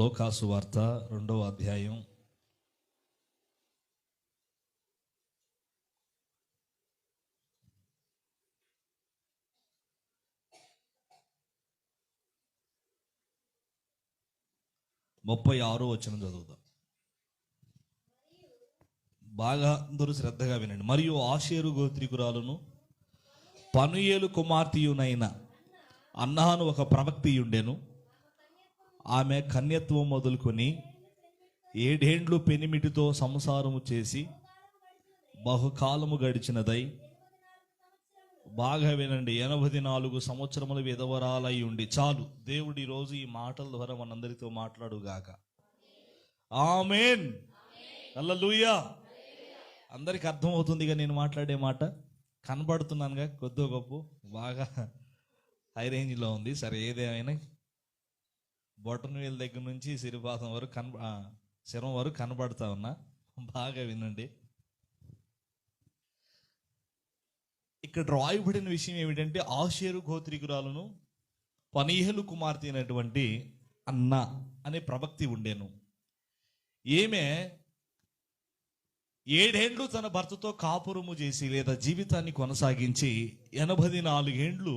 లోకాసు వార్త 2వ అధ్యాయం 36వ వచనం చదువుదాం. బాగా అందరూ శ్రద్ధగా వినండి. మరియు ఆషేరు గోత్రికురాలును పనుయేలు కుమార్తెయునైన అన్నాను ఒక ప్రవక్తియుండెను. ఆమె కన్యత్వం మొదలుకొని 7 ఏండ్లు పెనిమిటితో సంసారము చేసి బహుకాలము గడిచినదై, బాగా వినండి, 84 సంవత్సరములు విధవరాలై ఉండి. చాలు, దేవుడు ఈరోజు ఈ మాటల ద్వారా మనందరితో మాట్లాడుగాక. ఆమేన్, హల్లెలూయా. అందరికి అర్థమవుతుందిగా నేను మాట్లాడే మాట? కనబడుతున్నానుగా, కొద్దో గొప్ప బాగా హై రేంజ్లో ఉంది. సరే, ఏదేమైనా బొటన వేలు దగ్గర నుంచి సిరిపాదం వరకు శరం వరకు కనబడతా ఉన్నా. బాగా వినండి. ఇక్కడ రాయబడిన విషయం ఏమిటంటే, ఆషేరు గోత్రికురాలను పనీయేలు కుమార్తె అయినటువంటి అన్న అనే ప్రవక్తి ఉండేను. ఈమె 7 ఏండ్లు తన భర్తతో కాపురము చేసి లేదా జీవితాన్ని కొనసాగించి 84 ఏండ్లు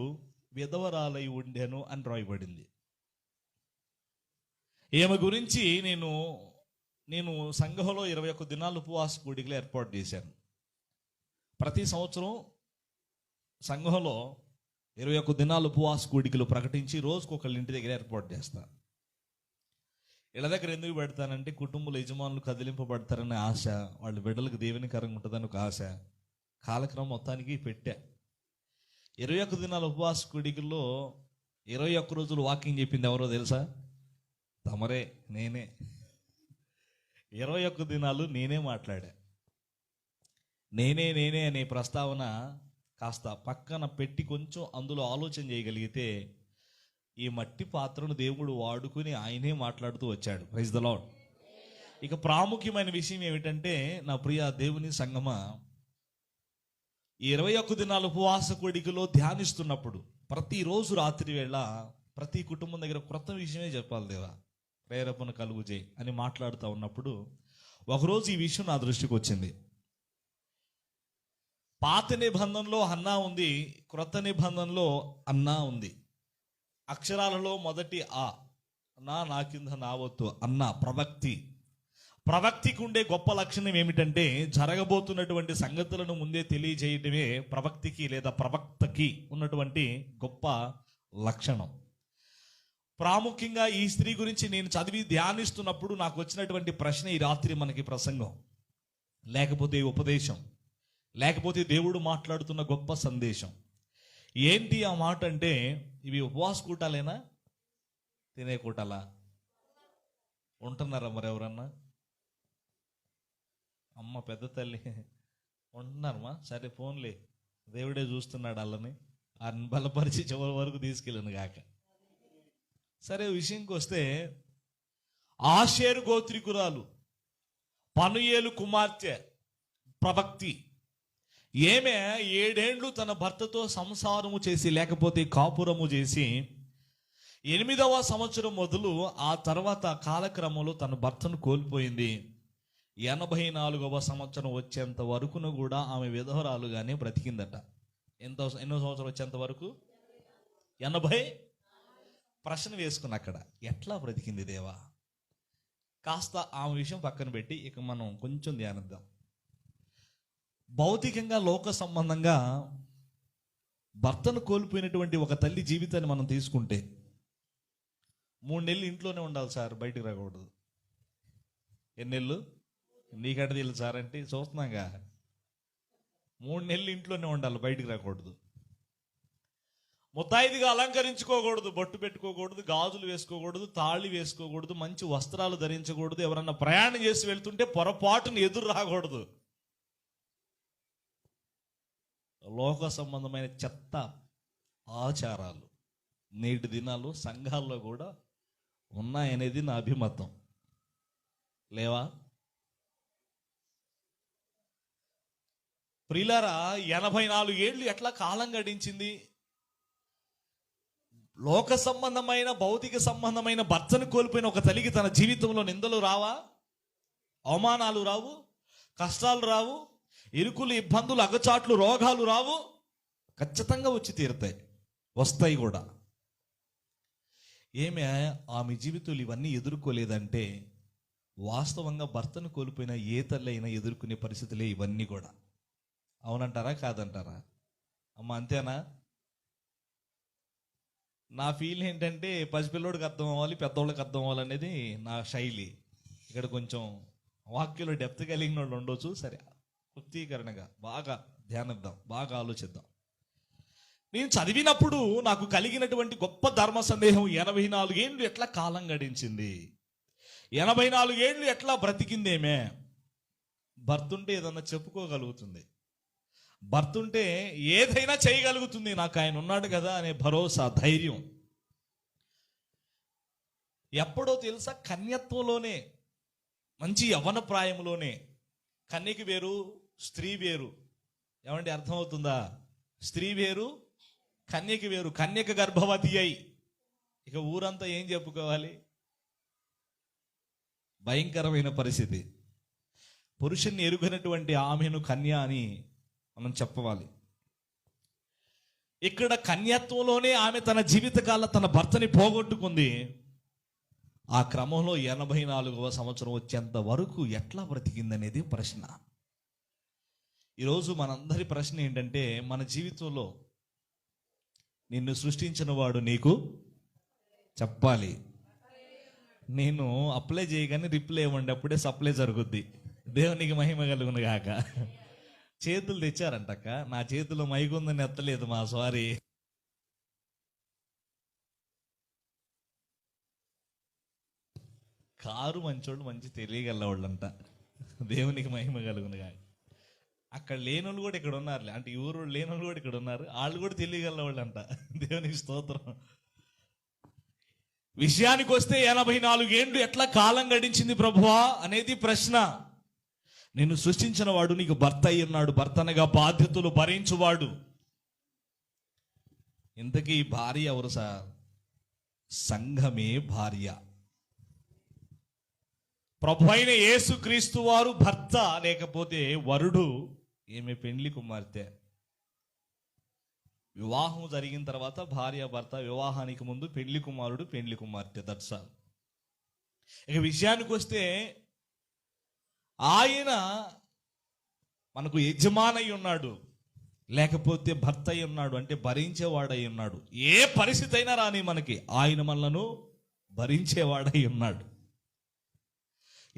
విధవరాలై ఉండేను అని రాయబడింది. ఈమె గురించి నేను సంఘంలో 21 దినాలు ఉపవాస కూడికలు ఏర్పాటు చేశాను. ప్రతి సంవత్సరం సంఘంలో 21 దినాలు ఉపవాస కూడికలు ప్రకటించి రోజుకొకళ్ళ ఇంటి దగ్గర ఏర్పాటు చేస్తాను. ఇళ్ళ దగ్గర ఎందుకు పెడతానంటే, కుటుంబాల యజమానులు కదిలింపబడతారనే ఆశ, వాళ్ళ బిడ్డలకు దేవునికరంగా ఉంటుందని ఒక ఆశ. కాలక్రమం మొత్తానికి పెట్టా. 21 దినాల ఉపవాస కూడికల్లో 21 రోజులు వాకింగ్ చెప్పింది ఎవరో తెలుసా? తమరే, నేనే. 21 దినాలు నేనే మాట్లాడా. నేనే అనే ప్రస్తావన కాస్త పక్కన పెట్టి కొంచెం అందులో ఆలోచన చేయగలిగితే, ఈ మట్టి పాత్రను దేవుడు వాడుకుని ఆయనే మాట్లాడుతూ వచ్చాడు. Praise the Lord. ఇక ప్రాముఖ్యమైన విషయం ఏమిటంటే, నా ప్రియ దేవుని సంగమా, ఈ 21 దినాల ఉపవాస కోడికలో ధ్యానిస్తున్నప్పుడు ప్రతిరోజు రాత్రి వేళ ప్రతి కుటుంబం దగ్గర క్రొత్త విషయమే చెప్పాలి, దేవా ప్రేరేపణ కలుగు చేయి అని మాట్లాడుతూ ఉన్నప్పుడు ఒకరోజు ఈ విషయం నా దృష్టికి వచ్చింది. పాత నిబంధనలో హన్నా ఉంది, క్రొత్త నిబంధనలో అన్నా ఉంది. అక్షరాలలో మొదటి నా కింద నావత్తు అన్న ప్రవక్తికి ఉండే గొప్ప లక్షణం ఏమిటంటే, జరగబోతున్నటువంటి సంగతులను ముందే తెలియజేయటమే ప్రవక్తికి లేదా ప్రవక్తకి ఉన్నటువంటి గొప్ప లక్షణం. ప్రాముఖ్యంగా ఈ స్త్రీ గురించి నేను చదివి ధ్యానిస్తున్నప్పుడు నాకు వచ్చినటువంటి ప్రశ్న, ఈ రాత్రి మనకి ప్రసంగం లేకపోతే ఉపదేశం, లేకపోతే దేవుడు మాట్లాడుతున్న గొప్ప సందేశం ఏంటి ఆ మాట అంటే, ఇవి ఉపవాస కూటాలేనా, తినే కూటాలా? ఉంటున్నారా మరి ఎవరన్నా? అమ్మ పెద్ద తల్లి ఉంటున్నారమ్మా? సరే, ఫోన్లే, దేవుడే చూస్తున్నాడు వాళ్ళని, ఆయన బలపరిచి చివరి వరకు తీసుకెళ్ళను గాక. సరే, విషయంకి వస్తే, ఆషేరు గోత్రికురాలు పనుయేలు కుమార్తె ప్రవక్తి, ఏమే 7 ఏండ్లు తన భర్తతో సంసారము చేసి లేకపోతే కాపురము చేసి 8వ సంవత్సరం మొదలు ఆ తర్వాత కాలక్రమంలో తన భర్తను కోల్పోయింది. 84వ సంవత్సరం వచ్చేంత వరకును కూడా ఆమె విధవరాలుగానే బ్రతికిందట. ఎన్నో సంవత్సరం వచ్చేంత వరకు? 80. ప్రశ్న వేసుకున్న అక్కడ, ఎట్లా బ్రతికింది దేవా? కాస్త ఆమె విషయం పక్కన పెట్టి ఇక మనం కొంచెం ధ్యానిద్దాం. భౌతికంగా లోక సంబంధంగా భర్తను కోల్పోయినటువంటి ఒక తల్లి జీవితాన్ని మనం తీసుకుంటే, 3 నెలలు ఇంట్లోనే ఉండాలి సార్, బయటకు రాకూడదు. ఎన్ని నెలలు? నీకంటే తెలుసు సార్ అంటే చూస్తున్నాగా. 3 నెలలు ఇంట్లోనే ఉండాలి, బయటకు రాకూడదు. ముత్తైదుగా అలంకరించుకోకూడదు, బొట్టు పెట్టుకోకూడదు, గాజులు వేసుకోకూడదు, తాళి వేసుకోకూడదు, మంచి వస్త్రాలు ధరించకూడదు. ఎవరన్నా ప్రయాణం చేసి వెళ్తుంటే పొరపాటును ఎదురు రాకూడదు. లోక సంబంధమైన చెత్త ఆచారాలు నేటి దినాలు సంఘాల్లో కూడా ఉన్నాయనేది నా అభిమతం. లేవా? ప్రియులారా, 84 ఏళ్ళు ఎట్లా కాలం గడించింది? లోక సంబంధమైన భౌతిక సంబంధమైన భర్తను కోల్పోయిన ఒక తల్లికి తన జీవితంలో నిందలు రావా? అవమానాలు రావు? కష్టాలు రావు? ఇరుకులు, ఇబ్బందులు, అగచాట్లు, రోగాలు రావు? ఖచ్చితంగా వచ్చి తీరుతాయి, వస్తాయి కూడా. ఆమె జీవితంలో ఇవన్నీ ఎదుర్కోలేదంటే వాస్తవంగా భర్తను కోల్పోయిన ఏ తల్లి అయినా ఎదుర్కొనే పరిస్థితులే ఇవన్నీ కూడా. అవునంటారా కాదంటారా? అమ్మ అంతేనా? నా ఫీల్ ఏంటంటే పసిపిల్లోడికి అర్థం అవ్వాలి, పెద్దోళ్ళకి అర్థం అవ్వాలనేది నా శైలి. ఇక్కడ కొంచెం వాక్యంలో డెప్త్ కలిగిన వాళ్ళు ఉండొచ్చు. సరే, వృత్తీకరణగా బాగా ధ్యానిద్దాం, బాగా ఆలోచిద్దాం. నేను చదివినప్పుడు నాకు కలిగినటువంటి గొప్ప ధర్మ సందేహం, 84 ఏళ్ళు ఎట్లా కాలం గడించింది, 84 ఏళ్ళు ఎట్లా బ్రతికిందేమే. భర్తుంటే ఏదన్నా చెప్పుకోగలుగుతుంది, భర్తుంటే ఏదైనా చేయగలుగుతుంది, నాకు ఆయన ఉన్నాడు కదా అనే భరోసా, ధైర్యం. ఎప్పుడో తెలుసా? కన్యత్వంలోనే, మంచి యవ్వన ప్రాయంలోనే. కన్యకి వేరు, స్త్రీ వేరు. ఏమంటే అర్థమవుతుందా? స్త్రీ వేరు, కన్యకి వేరు. కన్యక గర్భవతి అయి ఇక ఊరంతా ఏం చెప్పుకోవాలి? భయంకరమైన పరిస్థితి. పురుషుణ్ణి ఎరుగనటువంటి ఆమెను కన్య అని మనం చెప్పవాలి. ఇక్కడ కన్యత్వంలోనే ఆమె తన జీవితకాల తన భర్తని పోగొట్టుకుంది. ఆ క్రమంలో 84వ సంవత్సరం వచ్చేంత వరకు ఎట్లా బ్రతికిందనేది ప్రశ్న. ఈరోజు మనందరి ప్రశ్న ఏంటంటే, మన జీవితంలో నిన్ను సృష్టించిన వాడు నీకు చెప్పాలి. నేను అప్లై చేయగానే రిప్లై ఇవ్వండి, అప్పుడే సప్లై జరుగుద్ది. దేవునికి మహిమ కలుగును గాక. చేతులు తెచ్చారంటక్క, నా చేతిలో మైకుందని ఎత్తలేదు మా సారీ. కారు మంచోళ్ళు, మంచి తెలియగలవాళ్ళంట. దేవునికి మహిమ కలుగును గాక. అక్కడ లేనోళ్ళు కూడా ఇక్కడ ఉన్నారు, అంటే ఊరు లేనోళ్ళు కూడా ఇక్కడ ఉన్నారు, వాళ్ళు కూడా తెలియగలవాళ్ళు అంట. దేవునికి స్తోత్రం. విషయానికి వస్తే 84 ఏళ్ళు ఎట్లా కాలం గడించింది ప్రభువా అనేది ప్రశ్న. నిన్ను సృష్టించిన వాడు నీకు భర్త అయి ఉన్నాడు, భర్తనగా బాధ్యతలు భరించువాడు. ఇంతకీ భార్య ఎవరు సార్? సంఘమే భార్య. ప్రభు అయిన యేసుక్రీస్తు వారు భర్త, లేకపోతే వరుడు, ఈమె పెండ్లి కుమార్తె. వివాహం జరిగిన తర్వాత భార్య భర్త, వివాహానికి ముందు పెండ్లి కుమారుడు పెండ్లి కుమార్తె. That's all. ఇక విషయానికి వస్తే ఆయన మనకు యజమానై ఉన్నాడు, లేకపోతే భర్త అయి ఉన్నాడు, అంటే భరించేవాడై ఉన్నాడు. ఏ పరిస్థితి అయినా రాని మనకి ఆయన మనలను భరించేవాడై ఉన్నాడు.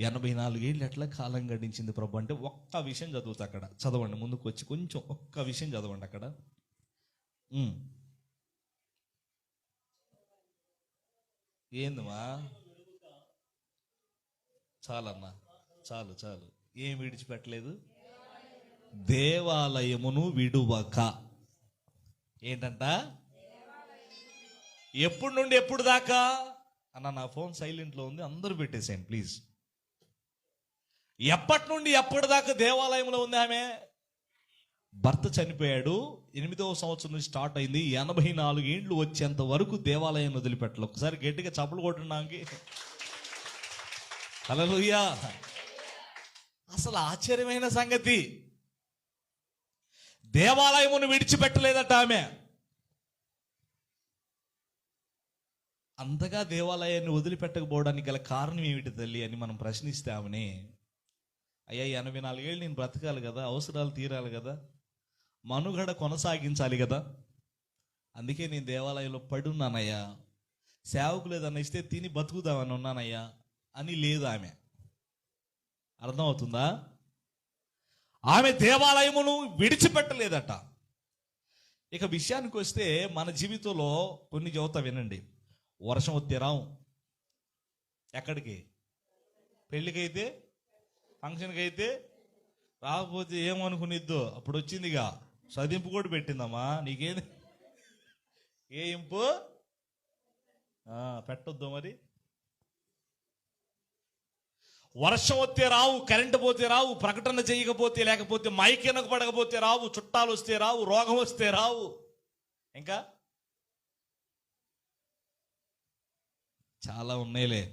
84 ఏళ్ళు ఎట్లా కాలం గడించింది ప్రభు అంటే, ఒక్క విషయం చదువుతా అక్కడ. చదవండి, ముందుకు వచ్చి కొంచెం ఒక్క విషయం చదవండి అక్కడ. ఏందమ్మా? చాలన్నా, చాలు చాలు. ఏం విడిచిపెట్టలేదు? దేవాలయమును విడువక. ఏంటంట? ఎప్పుడు నుండి ఎప్పుడు దాకా అన్న? నా ఫోన్ సైలెంట్లో ఉంది, అందరూ పెట్టేసేయండి ప్లీజ్. ఎప్పటి నుండి ఎప్పటిదాకా దేవాలయంలో ఉంది ఆమె? భర్త చనిపోయాడు, 8వ సంవత్సరం నుంచి స్టార్ట్ అయింది, 84 ఏళ్ళు వచ్చేంత వరకు దేవాలయం వదిలిపెట్టలేదు. ఒకసారి గట్టిగా చప్పలు కొట్టడానికి. హల్లెలూయా. అసలు ఆశ్చర్యమైన సంగతి, దేవాలయమును విడిచిపెట్టలేదట ఆమె. అంతగా దేవాలయాన్ని వదిలిపెట్టకపోవడానికి గల కారణం ఏమిటి తల్లి అని మనం ప్రశ్నిస్తే ఆమెని, అయ్యా 84 ఏళ్ళు నేను బ్రతకాలి కదా, అవసరాలు తీరాలి కదా, మనుగడ కొనసాగించాలి కదా, అందుకే నేను దేవాలయంలో పడున్నానయ్యా, సేవకు లేదన్న ఇస్తే తిని బతుకుదామని ఉన్నానయ్యా అని లేదు ఆమె. అర్థమవుతుందా? ఆమె దేవాలయమును విడిచిపెట్టలేదట. ఇక విషయానికి వస్తే మన జీవితంలో కొన్ని చెబుతా వినండి. వర్షం వస్తే రావు, ఎక్కడికి? పెళ్ళికైతే, ఫంక్షన్కి అయితే రాకపోతే ఏమనుకునిద్దో. అప్పుడు వచ్చిందిగా చదింపు కూడా పెట్టిందమ్మా. నీకేది ఏ ఇంపు పెట్టొద్దు మరి. వర్షం వస్తే రావు, కరెంటు పోతే రావు, ప్రకటన చేయకపోతే, లేకపోతే మైక్ వెనకబడకపోతే రావు, చుట్టాలు వస్తే రావు, రోగం వస్తే రావు, ఇంకా చాలా ఉన్నాయిలే.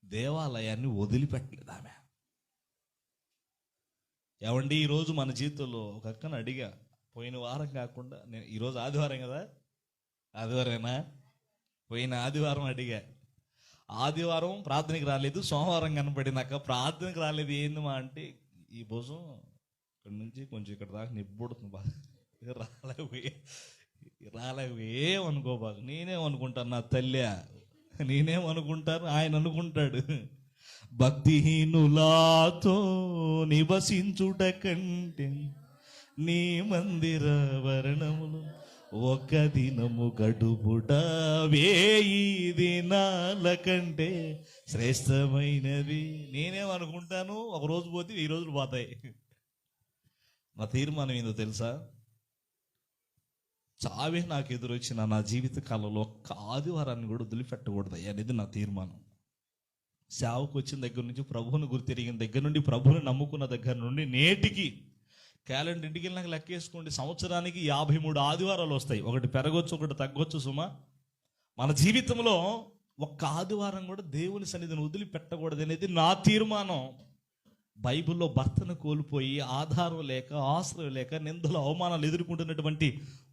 దేవాలయాన్ని వదిలిపెట్టలేదు ఆమె. ఏమండి, ఈరోజు మన జీవితంలో ఒక అక్కను అడిగా, పోయిన వారం కాకుండా, నేను ఈరోజు ఆదివారం కదా, ఆదివారమేనా, పోయిన ఆదివారం అడిగా. ఆదివారం ప్రార్థనకి రాలేదు, సోమవారం కనపడినాక ప్రార్థనకి రాలేదు. ఏందమ్మా అంటే, ఈ భుజం ఇక్కడ నుంచి కొంచెం ఇక్కడ దాకా నిబ్బుడుతుంది బాగా, రాలేవేమనుకోబాకు. నేనేమనుకుంటాను నా తల్లి, నేనేమనుకుంటాను, ఆయన అనుకుంటాడు. భక్తిహీనులాతో నివసించుట కంటే నీ మందిర వర్ణములు ఒక దినము గడుపుట 1000 దినాల కంటే శ్రేష్టమైనది. నేనేమనుకుంటాను, ఒక రోజు పోతే 1000 రోజులు పోతాయి. నా తీర్మానం ఏందో తెలుసా? చావే నాకు ఎదురొచ్చిన నా జీవిత కాలంలో ఒక్క ఆదివారాన్ని కూడా వదిలిపెట్టకూడదు అనేది నా తీర్మానం. సేవకు వచ్చిన దగ్గర నుంచి, ప్రభువును గుర్తిరిగిన దగ్గర నుండి, ప్రభువుని నమ్ముకున్న దగ్గర నుండి నేటికి క్యాలెండర్ ఇంటికి వెళ్ళినాక లెక్కేసుకోండి, సంవత్సరానికి 53 ఆదివారాలు వస్తాయి. ఒకటి పెరగొచ్చు, ఒకటి తగ్గొచ్చు సుమా. మన జీవితంలో ఒక్క ఆదివారం కూడా దేవుని సన్నిధిని వదిలిపెట్టకూడదు అనేది నా తీర్మానం. బైబిల్లో భర్తను కోల్పోయి ఆధారం లేక, ఆశ్రయం లేక, నిందలు అవమానాలు ఎదుర్కొంటున్నటువంటి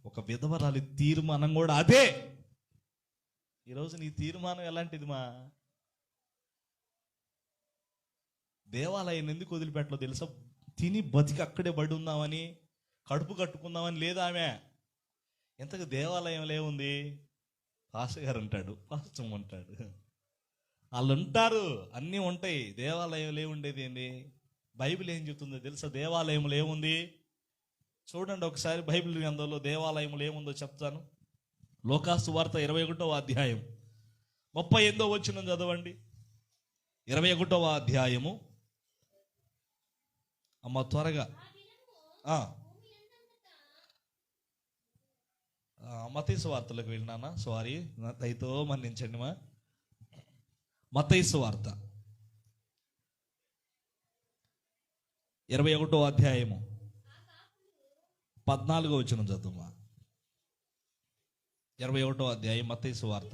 ఒక విధవరాలి తీర్మానం కూడా అదే. ఈరోజు నీ తీర్మానం ఎలాంటిది? మా దేవాలయం ఎందుకు వదిలిపెట్టలో తెలుసా? తిని బతికి అక్కడే పడి ఉందామని, కడుపు కట్టుకుందామని లేదా ఆమె. ఎంతగా దేవాలయంలో ఏముంది? పాస్టర్ గారు అంటాడు, పాస్టర్ అంటాడు, వాళ్ళు ఉంటారు, అన్నీ ఉంటాయి. దేవాలయంలో ఏముండేది ఏంది? బైబిల్ ఏం చెప్తుందో తెలుసా? దేవాలయంలో ఏముంది చూడండి ఒకసారి. బైబిల్ గ్రంథంలో దేవాలయంలో ఏముందో చెప్తాను. లోకాసు వార్త 21వ అధ్యాయం 38వ వచనం చదవండి. 21వ అధ్యాయము. అమ్మ త్వరగా మత్తయి సువార్తలకు వెళ్ళినానా? సారీ, దయతో మన్నించండి మా. మత్తయి సువార్త 21వ అధ్యాయము 14వ వచనం చదువుమా. 21వ అధ్యాయం మత్తయి సువార్త.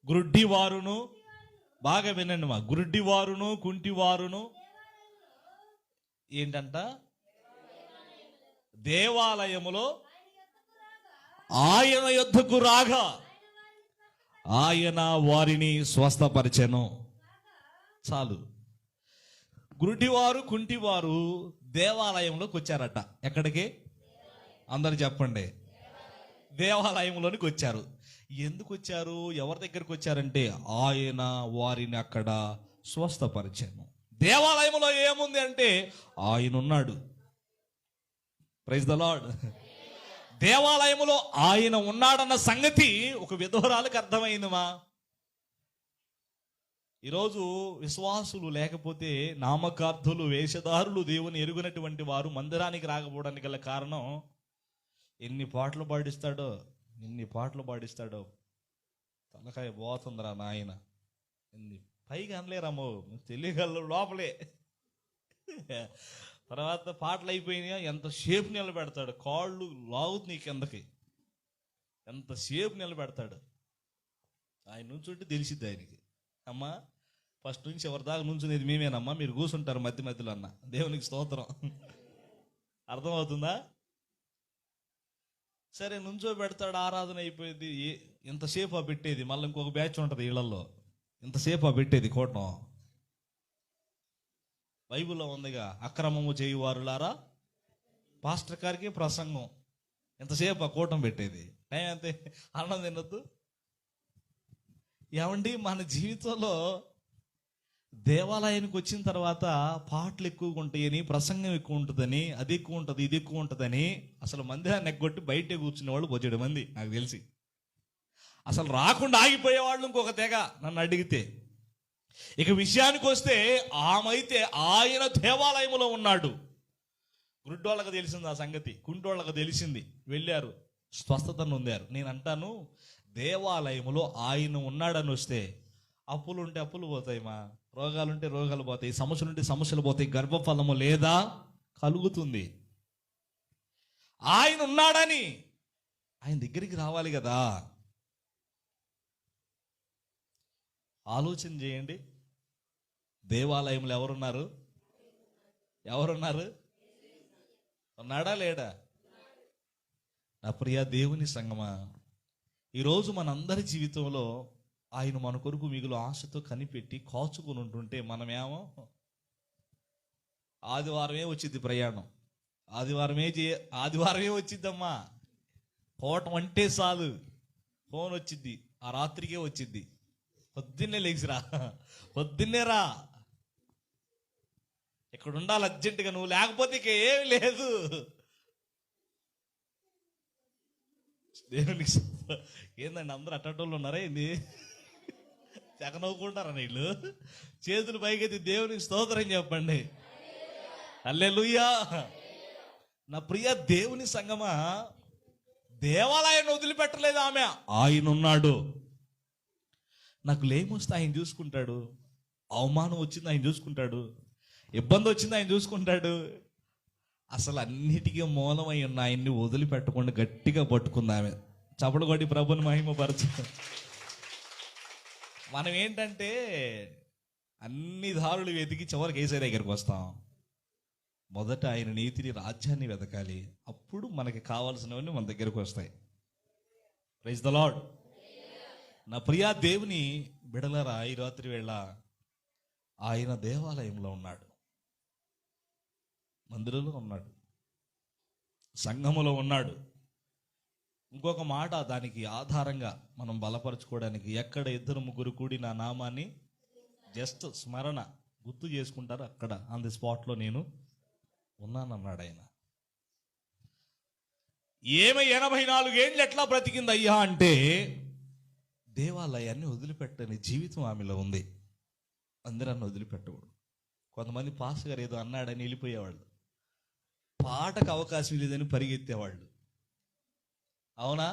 గుడ్డివారును, బాగా వినండి మా, గుడ్డివారును కుంటివారును ఏంటంట? దేవాలయములో ఆయన యొద్దకు రాగా ఆయన వారిని స్వస్థపరిచెను. చాలు. గుడ్డివారు కుంటివారు దేవాలయంలోకి వచ్చారట. ఎక్కడికి? అందరు చెప్పండి. దేవాలయంలోనికి వచ్చారు. ఎందుకు వచ్చారు? ఎవరి దగ్గరికి వచ్చారంటే ఆయన వారిని అక్కడ స్వస్థపరిచాను. దేవాలయంలో ఏముంది అంటే ఆయన ఉన్నాడు. Praise the Lord. దేవాలయంలో ఆయన ఉన్నాడన్న సంగతి ఒక విధవరాలకు అర్థమైందమ్మా. ఈరోజు విశ్వాసులు లేకపోతే నామకార్థులు, వేషధారులు, దేవుని ఎరుగినటువంటి వారు మందిరానికి రాకపోవడానికి గల కారణం, ఎన్ని పాటలు పాడిస్తాడో తలకాయ పోతుందిరా నాయన. ఎన్ని పైగా అనలేరమ్మో, తెలియగల లోపలే. తర్వాత పాటలు అయిపోయినా ఎంతసేపు నిలబెడతాడు, కాళ్ళు లాగుతున్నాయి కిందకి, ఎంతసేపు నిలబెడతాడు. ఆయన నుంచుంటే తెలిసిద్ది ఆయనకి. అమ్మా ఫస్ట్ నుంచి ఎవరి దాకా నుంచునేది మేమేనమ్మా, మీరు కూర్చుంటారు మధ్య మధ్యలో అన్న. దేవునికి స్తోత్రం. అర్థమవుతుందా? సరే, నుంచో పెడతాడు, ఆరాధన అయిపోయింది. ఎంతసేపు పెట్టేది? మళ్ళీ ఇంకొక బ్యాచ్ ఉంటుంది ఇళ్లలో, ఇంతసేపు పెట్టేది కూటం. బైబిల్లో ఉందిగా, అక్రమము చేయువారులారా పాస్టర్ గారికి ప్రసంగం. ఎంతసేపు కూటం పెట్టేది? టైం అంతే, అన్నం తినొద్దు. ఏమండి, మన జీవితంలో దేవాలయానికి వచ్చిన తర్వాత పాటలు ఎక్కువగా ఉంటాయని, ప్రసంగం ఎక్కువ ఉంటుందని, అది ఎక్కువ ఉంటుంది, ఇది ఎక్కువ ఉంటుందని అసలు మందిరాన్ని ఎగ్గొట్టి బయటే కూర్చునే వాళ్ళు 10 మంది నాకు తెలిసి. అసలు రాకుండా ఆగిపోయేవాళ్ళు ఇంకొక తెగ నన్ను అడిగితే. ఇక విషయానికి వస్తే ఆమైతే ఆయన దేవాలయంలో ఉన్నాడు. గుడ్డోళ్ళకి తెలిసింది ఆ సంగతి, కుంటోళ్ళకి తెలిసింది, వెళ్ళారు, స్వస్థతను పొందారు. నేను అంటాను, దేవాలయంలో ఆయన ఉన్నాడని వస్తే అప్పులు ఉంటే అప్పులు పోతాయి, మా రోగాలుంటే రోగాలు పోతాయి, సమస్యలుంటే సమస్యలు పోతాయి, గర్భఫలము లేదా కలుగుతుంది. ఆయన ఉన్నాడని ఆయన దగ్గరికి రావాలి కదా. ఆలోచన చేయండి. దేవాలయంలో ఎవరున్నారు? ఎవరున్నారు? ఉన్నాడా లేడా? నా ప్రియ దేవుని సంగమా, ఈరోజు మనందరి జీవితంలో ఆయన మన కొరకు మిగులు ఆశతో కనిపెట్టి కాచుకుని ఉంటుంటే మనమేమో ఆదివారమే వచ్చింది ప్రయాణం, ఆదివారమే వచ్చిద్దమ్మా, పోవటం అంటే చాలు, ఫోన్ వచ్చిద్ది, ఆ రాత్రికే వచ్చిద్ది, పొద్దున్నే లేచిరా, పొద్దున్నే రా, ఇక్కడ ఉండాలి అర్జెంటుగా, నువ్వు లేకపోతే ఇక ఏమి లేదు. దేవునికి ఏందండి అందరూ అట్టటోళ్ళు ఉన్నారా ఏంది? తెగ నవ్వుకుంటారా నీళ్ళు? చేతులు పైకెత్తి దేవునికి స్తోత్రం చెప్పండి. హల్లెలూయా. నా ప్రియ దేవుని సంగమా, దేవాలయాన్ని వదిలిపెట్టలేదు ఆమె. ఆయన ఉన్నాడు. నాకు లేమొస్తే ఆయన చూసుకుంటాడు, అవమానం వచ్చింది ఆయన చూసుకుంటాడు, ఇబ్బంది వచ్చింది ఆయన చూసుకుంటాడు. అసలు అన్నిటికీ మూలమై ఉన్న ఆయన్ని వదిలిపెట్టకుండా గట్టిగా పట్టుకుంది ఆమె. చపలు కొట్టి ప్రభుని మహిమపరచు. మనం ఏంటంటే అన్ని దారులు వెతికి చివరికి ఏసై దగ్గరికి వస్తాం. మొదట ఆయన నీతిని, రాజ్యాన్ని వెతకాలి, అప్పుడు మనకి కావాల్సినవన్నీ మన దగ్గరకు వస్తాయి. Praise the Lord. నా ప్రియా దేవుని బిడలరా, ఈ రాత్రి వేళ ఆయన దేవాలయంలో ఉన్నాడు, మందిరంలో ఉన్నాడు, సంఘములో ఉన్నాడు. ఇంకొక మాట దానికి ఆధారంగా మనం బలపరచుకోవడానికి, ఎక్కడ ఇద్దరు ముగ్గురు కూడి నా నామాన్ని జస్ట్ స్మరణ గుర్తు చేసుకుంటారు, అక్కడ ఆన్ ది స్పాట్లో నేను ఉన్నానన్నాడు ఆయన. ఏమి 84 ఏళ్ళు ఎట్లా బ్రతికింది అయ్యా అంటే, దేవాలయాన్ని వదిలిపెట్టని జీవితం ఆమెలో ఉంది. అందరాన్ని వదిలిపెట్టకూడదు. కొంతమంది పాస్ గారు ఏదో అన్నాడని వెళ్ళిపోయేవాళ్ళు, పాటకు అవకాశం లేదని పరిగెత్తేవాళ్ళు. అవునా?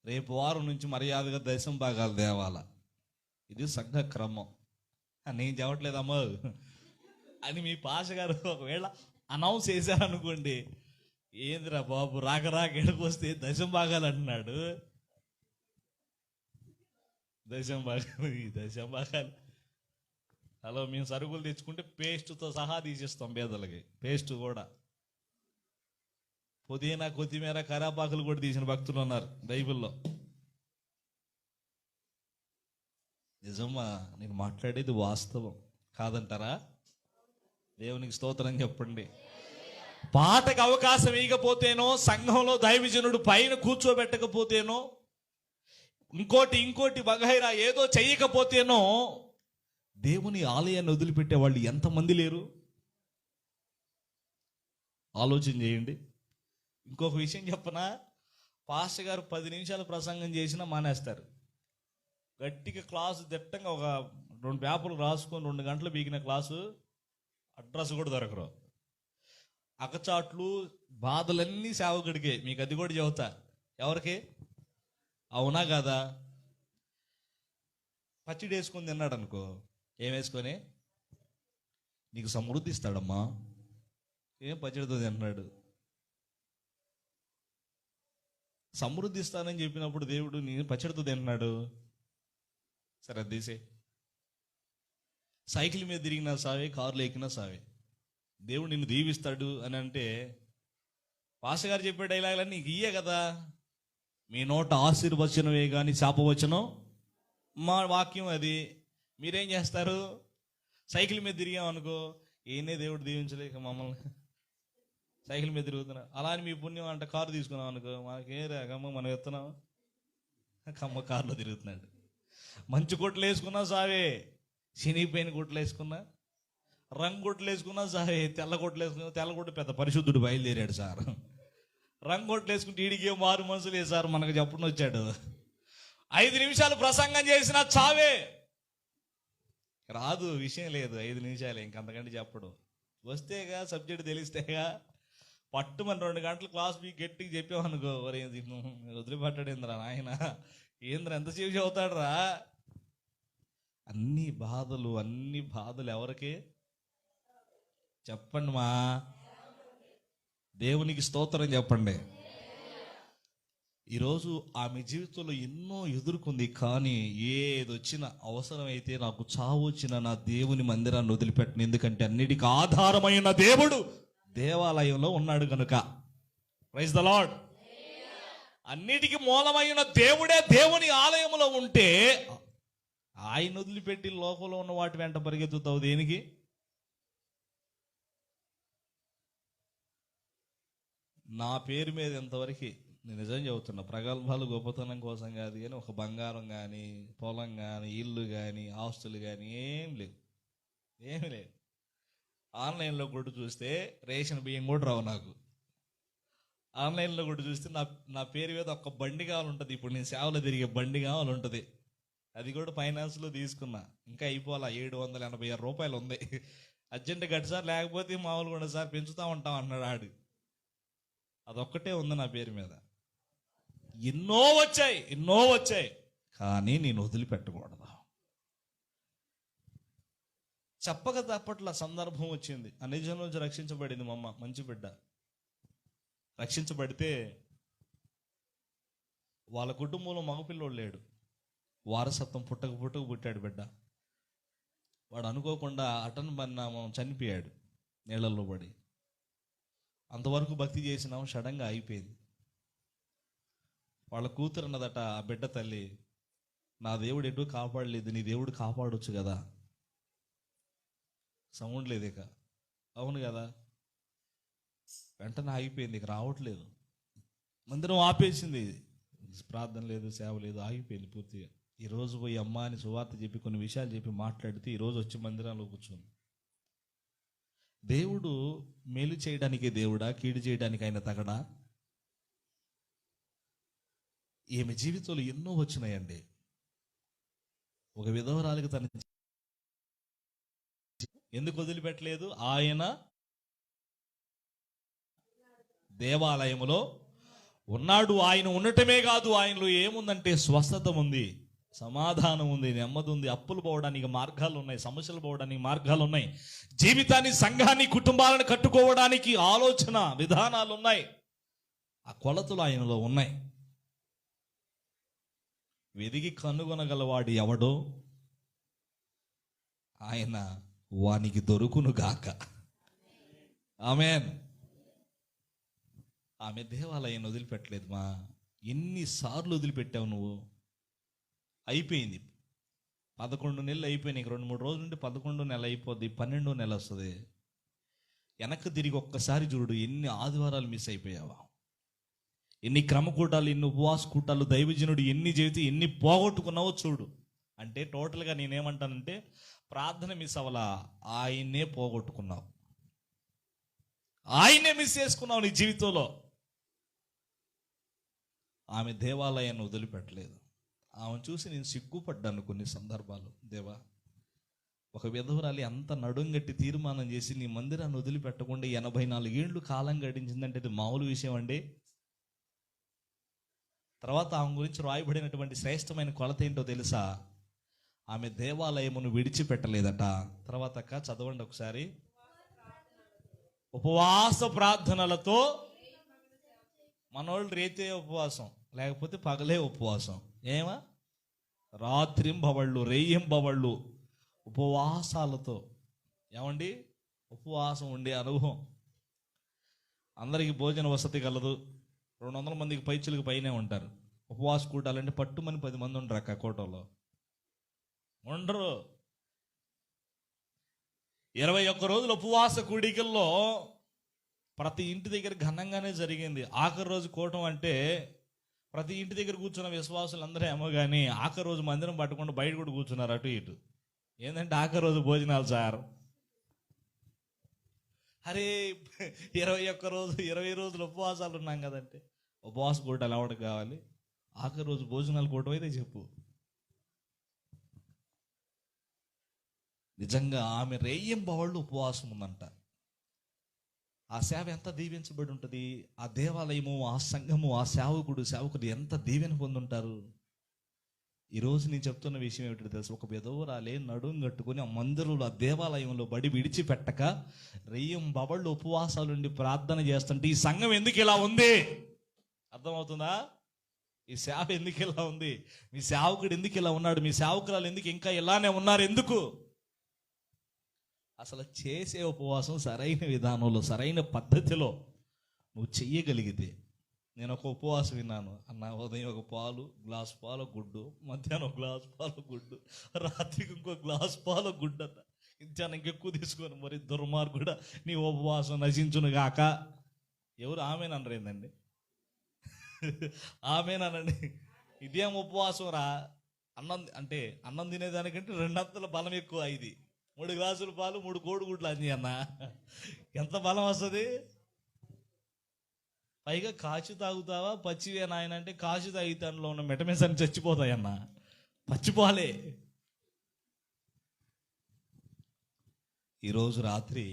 రేపు వారం నుంచి మర్యాదగా దశం భాగాలు దేవాలా, ఇది సంఘ క్రమం. నేను చెప్పట్లేదమ్మా అని మీ పాష గారు ఒకవేళ అనౌన్స్ చేశారనుకోండి, ఏందిరా బాబు రాక ఎక్కడికి వస్తే దశం భాగాలు అంటున్నాడు. దశం భాగాలు హలో, మేము సరుకులు తెచ్చుకుంటే పేస్ట్తో సహా తీసిస్తాం పేదలకి. పేస్ట్ కూడా, పుదీనా, కొత్తిమీర, కరాపాకులు కూడా తీసిన భక్తులు ఉన్నారు బైబిల్లో. నిజమా? నేను మాట్లాడేది వాస్తవం కాదంటారా? దేవునికి స్తోత్రం చెప్పండి. పాటకు అవకాశం ఇవ్వకపోతేనో, సంఘంలో దైవజనుడు పైన కూర్చోబెట్టకపోతేనో, ఇంకోటి వగైరా ఏదో చెయ్యకపోతేనో, దేవుని ఆలయాన్ని వదిలిపెట్టే వాళ్ళు ఎంతమంది లేరు? ఆలోచన చేయండి. ఇంకొక విషయం చెప్పనా, పాస్టర్ గారు 10 నిమిషాలు ప్రసంగం చేసినా మానేస్తారు. గట్టిగా క్లాసు దిట్టంగా ఒక 2 పేపర్లు రాసుకొని 2 గంటలు బీగిన క్లాసు, అడ్రస్ కూడా దొరకరు. అకచాట్లు, బాధలన్నీ సేవకుడికే. మీకు అది కూడా చెబుతా, ఎవరికి? అవునా కాదా? పచ్చడి వేసుకొని తిన్నాడు అనుకో, ఏం వేసుకొని? నీకు సమృద్ధి ఇస్తాడమ్మా. ఏం పచ్చడితో తిన్నాడు? సమృద్ధి ఇస్తానని చెప్పినప్పుడు దేవుడు నీ పచ్చడితో తిన్నాడు. సరే అది తీసే. సైకిల్ మీద తిరిగినా సావే, కారులో ఎక్కినా సావే, దేవుడు నిన్ను దీవిస్తాడు అని అంటే, పాస్టర్ గారు చెప్పే డైలాగులన్నీ నీకు ఇయ్యే కదా. మీ నోట ఆశీర్వచనమే కానీ శాపవచనం మా వాక్యం అది. మీరేం చేస్తారు? సైకిల్ మీద తిరిగామనుకో, ఏనే దేవుడు దీవించలేక మమ్మల్ని సైకిల్ మీద తిరుగుతున్నాం. అలా అని మీ పుణ్యం అంటే కారు తీసుకున్నాం అనుకో, మనకే రాకమ్మ మనం ఎత్తున్నాం, కమ్మ కారులో తిరుగుతున్నాడు. మంచి కొట్లు వేసుకున్నా సావే, శనిపోయిన కొట్లు వేసుకున్నా, రంగు కొట్లు వేసుకున్నా సావే, తెల్ల కొట్లు వేసుకున్నా. తెల్ల కొట్టు పెద్ద పరిశుద్ధుడు బయలుదేరాడు సార్. రంగు కొట్లు వేసుకుంటే ఈడికి మారు మనసులే సార్ మనకు చెప్పడం వచ్చాడు. 5 నిమిషాలు ప్రసంగం చేసినా చావే. రాదు, విషయం లేదు, 5 నిమిషాలే, ఇంకంతకంటే చెప్పడు. వస్తేగా సబ్జెక్ట్ తెలిస్తేగా. పట్టుమని 2 గంటలు క్లాస్ బీ గట్టికి చెప్పామనుకో, వరే వదిలిపట్టాడు ఏంద్రా నాయన, ఏంద్ర ఎంతసేపు చదువుతాడు రా. అన్ని బాధలు ఎవరికి చెప్పండి మా? దేవునికి స్తోత్రం చెప్పండి. ఈరోజు ఆమె జీవితంలో ఎన్నో ఎదుర్కొంది, కానీ ఏదొచ్చిన అవసరమైతే నాకు చావు వచ్చిన నా దేవుని మందిరాన్ని వదిలిపెట్టను, ఎందుకంటే అన్నిటికీ ఆధారమైన దేవుడు దేవాలయంలో ఉన్నాడు కనుక. Praise the Lord. అన్నిటికీ మూలమైన దేవుడే దేవుని ఆలయంలో ఉంటే ఆయన వదిలిపెట్టి లోకంలో ఉన్న వాటి వెంట పరిగెత్తుతావు దేనికి? నా పేరు మీద ఎంతవరకు నేను నిజం చెబుతున్నా, ప్రగల్భాలు గొప్పతనం కోసం కాదు, కానీ ఒక బంగారం కానీ, పొలం కానీ, ఇల్లు కానీ, ఆస్తులు కానీ ఏమి లేవు. ఆన్లైన్లో కూడా చూస్తే రేషన్ బియ్యం కూడా రావు నాకు. ఆన్లైన్లో కూడా చూస్తే నా పేరు మీద ఒక బండి కావాలి ఉంటుంది. ఇప్పుడు నేను సేవలో తిరిగే బండి కావాలి ఉంటుంది. అది కూడా ఫైనాన్స్లో తీసుకున్నా, ఇంకా అయిపోవాలా, 786 రూపాయలు ఉంది. అర్జెంట్ గట్టి సార్, లేకపోతే మామూలుగా ఉండదు సార్, పెంచుతా ఉంటాం అన్నాడు ఆడు. అదొక్కటే ఉంది నా పేరు మీద. ఎన్నో వచ్చాయి, కానీ నేను వదిలిపెట్టకూడదు. చెప్పక తప్పట్ల సందర్భం వచ్చింది. ఆ నిజం నుంచి రక్షించబడింది మా అమ్మ, మంచి బిడ్డ. రక్షించబడితే వాళ్ళ కుటుంబంలో మగపిల్లోడు లేడు, వారసత్వం పుట్టక పుట్టాడు బిడ్డ. వాడు అనుకోకుండా అటన్ పరిణామం చనిపోయాడు నీళ్ళల్లో పడి. అంతవరకు భక్తి చేసినాం, సడన్గా అయిపోయింది. వాళ్ళ కూతురు అన్నదట ఆ బిడ్డ తల్లి, నా దేవుడు ఎటు కాపాడలేదు, నీ దేవుడు కాపాడొచ్చు కదా. సౌండ్ లేదు ఇక. అవును కదా, వెంటనే ఆగిపోయింది, ఇక రావట్లేదు. మందిరం ఆపేసింది, ప్రార్థన లేదు, సేవ లేదు, ఆగిపోయింది పూర్తిగా. ఈరోజు పోయి అమ్మ అని సువార్త చెప్పి కొన్ని విషయాలు చెప్పి మాట్లాడితే ఈరోజు వచ్చి మందిరంలో కూర్చుంది. దేవుడు మేలు చేయడానికి దేవుడా, కీడు చేయడానికి ఆయన తగడా? ఈమె జీవితంలో ఎన్నో వచ్చినాయండి. ఒక విధవరాలికి తన ఎందుకు వదిలిపెట్టలేదు? ఆయన దేవాలయములో ఉన్నాడు. ఆయన ఉండటమే కాదు, ఆయనలో ఏముందంటే స్వస్థత ఉంది, సమాధానం ఉంది, నెమ్మది ఉంది, అప్పులు పోవడానికి మార్గాలు ఉన్నాయి, సమస్యలు పోవడానికి మార్గాలు ఉన్నాయి, జీవితాన్ని, సంఘాన్ని, కుటుంబాలను కట్టుకోవడానికి ఆలోచన విధానాలు ఉన్నాయి. ఆ కొలతలు ఆయనలో ఉన్నాయి. వెదిగి కనుగొనగలవాడు ఎవడో ఆయన వానికి దొరుకును గాక. ఆమేన్. ఆమె దేవాలయాన్ని వదిలిపెట్టలేదు. మా ఎన్నిసార్లు వదిలిపెట్టావు నువ్వు? అయిపోయింది, 11 నెలలు అయిపోయినాయి. 2-3 రోజుల నుండి 11వ నెల అయిపోద్ది, 12వ నెల వస్తుంది. వెనక్కి తిరిగి ఒక్కసారి చూడు, ఎన్ని ఆదివారాలు మిస్ అయిపోయావా, ఎన్ని క్రమకూటాలు, ఎన్ని ఉపవాస కూటాలు, దైవజనుడు ఎన్ని చేసి ఎన్ని పోగొట్టుకున్నావో చూడు. అంటే టోటల్గా నేనేమంటానంటే, ప్రార్థన మిస్ అవ్వలా, ఆయన్నే పోగొట్టుకున్నావు, ఆయన్నే మిస్ చేసుకున్నావు నీ జీవితంలో. ఆమె దేవాలయాన్ని వదిలిపెట్టలేదు. ఆమెను చూసి నేను సిగ్గుపడ్డాను కొన్ని సందర్భాలు. దేవా, ఒక విధవరాలి అంత నడుంగట్టి తీర్మానం చేసి నీ మందిరాన్ని వదిలిపెట్టకుండా 84 ఏళ్ళు కాలం గడించిందంటే అది మామూలు విషయం అండి. తర్వాత ఆమె గురించి రాయబడినటువంటి శ్రేష్టమైన కొలత ఏంటో తెలుసా? ఆమె దేవాలయమును విడిచిపెట్టలేదట. తర్వాత అక్క చదవండి ఒకసారి. ఉపవాస ప్రార్థనలతో, మనోళ్ళు రేతే ఉపవాసం, లేకపోతే పగలే ఉపవాసం. ఏమా రాత్రింబవళ్ళు, రేయింబవళ్ళు ఉపవాసాలతో. ఏమండి, ఉపవాసం ఉండే అనుభవం. అందరికీ భోజన వసతి కలదు, 200 మందికి పైచులకు పైనే ఉంటారు. ఉపవాస కూటాలంటే పట్టుమని 10 మంది ఉండరు అక్క కోటలో, ఉండరు. 21 రోజుల ఉపవాస కూడికల్లో ప్రతి ఇంటి దగ్గర ఘనంగానే జరిగింది. ఆఖరి రోజు కూటం అంటే ప్రతి ఇంటి దగ్గర కూర్చున్న విశ్వాసులు అందరూ ఏమో కానీ ఆఖరి రోజు మందిరం పట్టకుండా బయట కూడా కూర్చున్నారు అటు ఇటు. ఏంటంటే ఆఖరి రోజు భోజనాలు సార్. అరే 21 రోజు 20 రోజులు ఉపవాసాలు ఉన్నాం కదంటే, ఉపవాస కూటాలు ఎవరికి కావాలి? ఆఖరి రోజు భోజనాలు కూటం అయితే చెప్పు. నిజంగా ఆమె రేయింబవళ్ళు ఉపవాసం ఉందంట. ఆ సేవ ఎంత దీవించబడి ఉంటుంది. ఆ దేవాలయము, ఆ సంఘము, ఆ సేవకుడు ఎంత దీవెన పొందుంటారు. ఈరోజు నేను చెప్తున్న విషయం ఏమిటో తెలుసు? ఒక విధవరాలే నడుం కట్టుకుని ఆ మందిరంలో, ఆ దేవాలయంలో బడి విడిచిపెట్టక ఈ సేవ ఎందుకు ఇలా ఉంది, మీ సేవకుడు ఎందుకు ఇలా ఉన్నాడు, మీ సేవకురాలు ఎందుకు ఇంకా ఇలానే ఉన్నారు, ఎందుకు? అసలు చేసే ఉపవాసం సరైన విధానంలో సరైన పద్ధతిలో నువ్వు చెయ్యగలిగితే. నేను ఒక ఉపవాసం విన్నాను అన్న, ఉదయం ఒక గ్లాస్ పాలు గుడ్డు, మధ్యాహ్నం ఒక గ్లాస్ పాలు గుడ్డు, రాత్రికి ఇంకో గ్లాస్ పాలు గుడ్డు అన్న. ఇంచాను ఇంకెక్కువ తీసుకొని, మరి దుర్మార్గుడా నీ ఉపవాసం నశించును గాక. ఎవరు ఆమెనన్నారు ఏందండి? ఆమెనండి. ఇదేం ఉపవాసం రా? అన్నం తినేదానికంటే 2 అంతల బలం ఎక్కువ. ఇది 3 గ్లాసుల పాలు 3 కోడిగుడ్లు అంది అన్న, ఎంత బలం వస్తుంది? పైగా కాచి తాగుతావా పచ్చివే నాయన అంటే, కాచి తాగితానులో ఉన్న మెటమిన్స్ అని చచ్చిపోతాయన్న, పచ్చిపోలే. ఈరోజు రాత్రి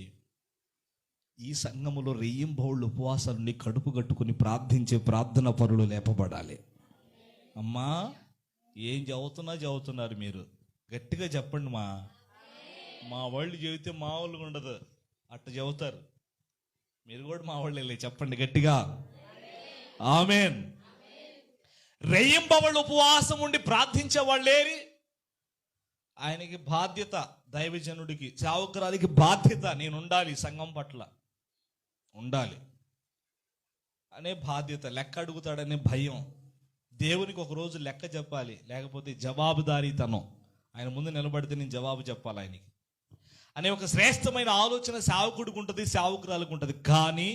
ఈ సంఘములో రెయ్యింబౌళ్ళు ఉపవాసాలని కడుపు కట్టుకుని ప్రార్థించే ప్రార్థన పరులు లేపబడాలి. అమ్మా ఏం చదువుతున్నారు మీరు? గట్టిగా చెప్పండి. మా వాళ్ళు చెబితే మా వాళ్ళు ఉండదు, అట్ట చెబుతారు. మీరు కూడా మా వాళ్ళు చెప్పండి గట్టిగా, ఆమేన్. రెయ్యింబవళ్ళు ఉపవాసం ఉండి ప్రార్థించే వాళ్ళేరి. ఆయనకి బాధ్యత, దైవజనుడికి సేవకురాలికి బాధ్యత, నేను ఉండాలి, సంఘం పట్ల ఉండాలి అనే బాధ్యత. లెక్క అడుగుతాడనే భయం. దేవునికి ఒకరోజు లెక్క చెప్పాలి, లేకపోతే జవాబుదారీతనం. ఆయన ముందు నిలబడితే నేను జవాబు చెప్పాలి ఆయనకి అనే ఒక శ్రేష్టమైన ఆలోచన సేవకుడికి ఉంటుంది, సేవకురాలకు ఉంటుంది. కానీ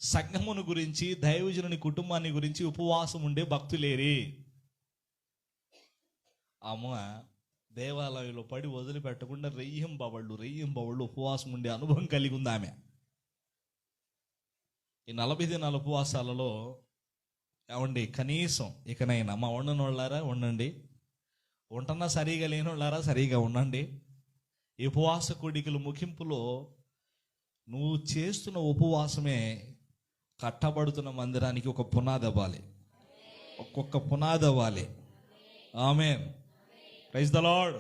సంఘమును గురించి, దైవజనుని కుటుంబాన్ని గురించి ఉపవాసం ఉండే భక్తులేరి. అమ్మ దేవాలయంలో పడి వదిలిపెట్టకుండా రెయ్యింబవళ్ళు ఉపవాసం ఉండే అనుభవం కలిగి ఉంది ఆమె. ఈ 40 దినాల ఉపవాసాలలో ఏమండి, కనీసం ఇకనైనా మా ఉండని వాళ్ళారా ఉండండి, ఉంటున్నా సరిగా లేని వాళ్ళారా సరిగా ఉండండి. ఈ ఉపవాస కూడికల ముగింపులో నువ్వు చేస్తున్న ఉపవాసమే కట్టబడుతున్న మందిరానికి ఒక పునాది అవ్వాలి, ఒక్కొక్క పునాది అవ్వాలి. ఆమేన్, ప్రైజ్ ద లార్డ్.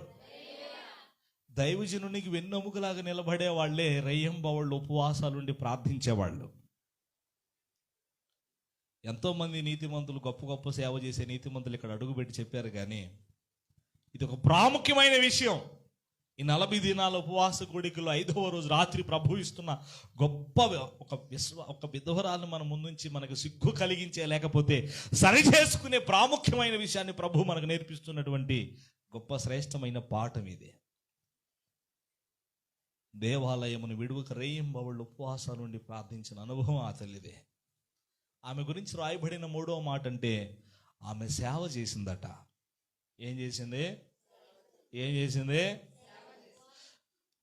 దైవజనునికి వెన్నెముకలాగా నిలబడే వాళ్ళే రెయ్యింబవళ్ళు ఉపవాసాలుండి ప్రార్థించేవాళ్ళు. ఎంతోమంది నీతిమంతులు, గొప్ప సేవ చేసే నీతిమంతులు ఇక్కడ అడుగుపెట్టి చెప్పారు. కానీ ఇది ఒక ప్రాముఖ్యమైన విషయం. ఈ 40 దినాల ఉపవాస కూడికలో 5వ రోజు రాత్రి ప్రభు ఇస్తున్న గొప్ప ఒక విధవరాలను మన ముందుంచి మనకు సిగ్గు కలిగించే, లేకపోతే సరి చేసుకునే ప్రాముఖ్యమైన విషయాన్ని ప్రభు మనకు నేర్పిస్తున్నటువంటి గొప్ప శ్రేష్టమైన పాఠం ఇది. దేవాలయమును విడువక రెయ్యింబవళ్ళు ఉపవాసాల నుండి ప్రార్థించిన అనుభవం ఆ తల్లిదే. ఆమె గురించి రాయబడిన 3వ మాట అంటే, ఆమె సేవ చేసిందట. ఏం చేసింది?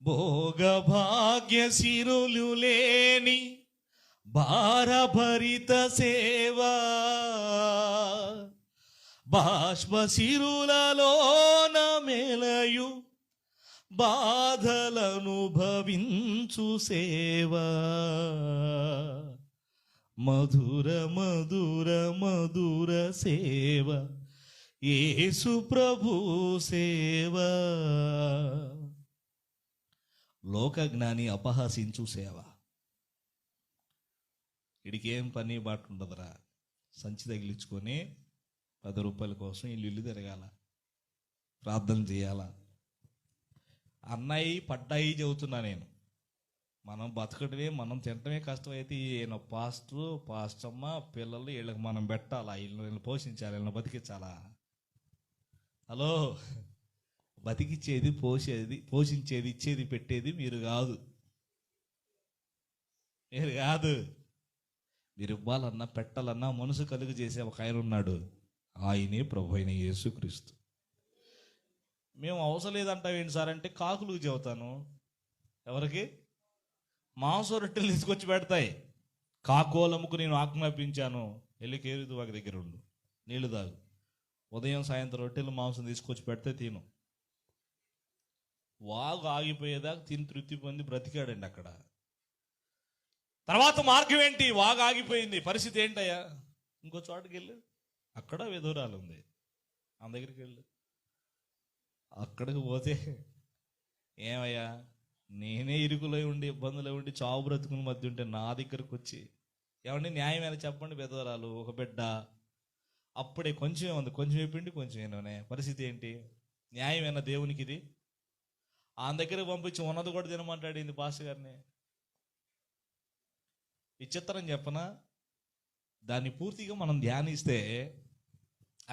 భోగభాగ్య సిరులు లేని భారభరిత సేవా, బాష్ప సిరులలోన మెలయు బాధలనుభవించు సేవా, మధుర సేవ, యేసు ప్రభు సేవ. లోకజ్ఞాని అపహసించు సేవ. వీడికి ఏం పని బాటు ఉండదురా, సంచి తగిలించుకొని 10 రూపాయల కోసం ఇల్లు తిరగాల, ప్రార్థన చేయాల. అన్నయ్య పడ్డాయి చెబుతున్నా నేను. మనం బతకడమే, మనం తినటమే కష్టమైతే ఈయన పాస్టమ్మ పిల్లలు వీళ్ళకి మనం పెట్టాలా, వీళ్ళని పోషించాలి, వీళ్ళని బతికించాలా? హలో, బతికిచ్చేది, పోషించేది, ఇచ్చేది, పెట్టేది మీరు కాదు. మీరు ఇవ్వాలన్నా పెట్టాలన్నా మనసు కలుగు చేసే ఒక ఆయన ఉన్నాడు, ఆయనే ప్రభు అయిన యేసుక్రీస్తు. మేము అవసరం లేదంటావేంటి సార్ అంటే, కాకులకు చెబుతాను. ఎవరికి? మాంసం రొట్టెలు తీసుకొచ్చి పెడతాయి. కాకోలముకు నేను ఆజ్ఞాపించాను, వెళ్ళి కేరుదు వాకి దగ్గర ఉండు, నీళ్లు తాగు, ఉదయం సాయంత్రం రొట్టెలు మాంసం తీసుకొచ్చి పెడితే తిను. వాగు ఆగిపోయేదాకా తిని తృప్తి పొంది బ్రతికాడండి అక్కడ. తర్వాత మార్గం ఏంటి? వాగు ఆగిపోయింది, పరిస్థితి ఏంటయ్యా? ఇంకో చోటుకి వెళ్ళు, అక్కడ విధురాలు ఉంది, ఆ దగ్గరికి వెళ్ళు. అక్కడికి పోతే ఏమయ్యా, నేనే ఇరుకులో ఉండి, ఇబ్బందులో ఉండి, చావు బ్రతుకుల మధ్య ఉంటే నా దగ్గరకు వచ్చి, ఏమండి న్యాయమైన చెప్పండి విధవరాలు, ఒక బిడ్డ, అప్పుడే కొంచెం ఉంది, కొంచెం అయిపోయింది, కొంచెం ఏమోనే. పరిస్థితి ఏంటి? న్యాయమేనా దేవునికి ఇది? ఆయన దగ్గర పంపించి ఉన్నది కూడా తినమంటాడింది పాస్టర్ గారిని. విచిత్రం చెప్పనా? దాన్ని పూర్తిగా మనం ధ్యానిస్తే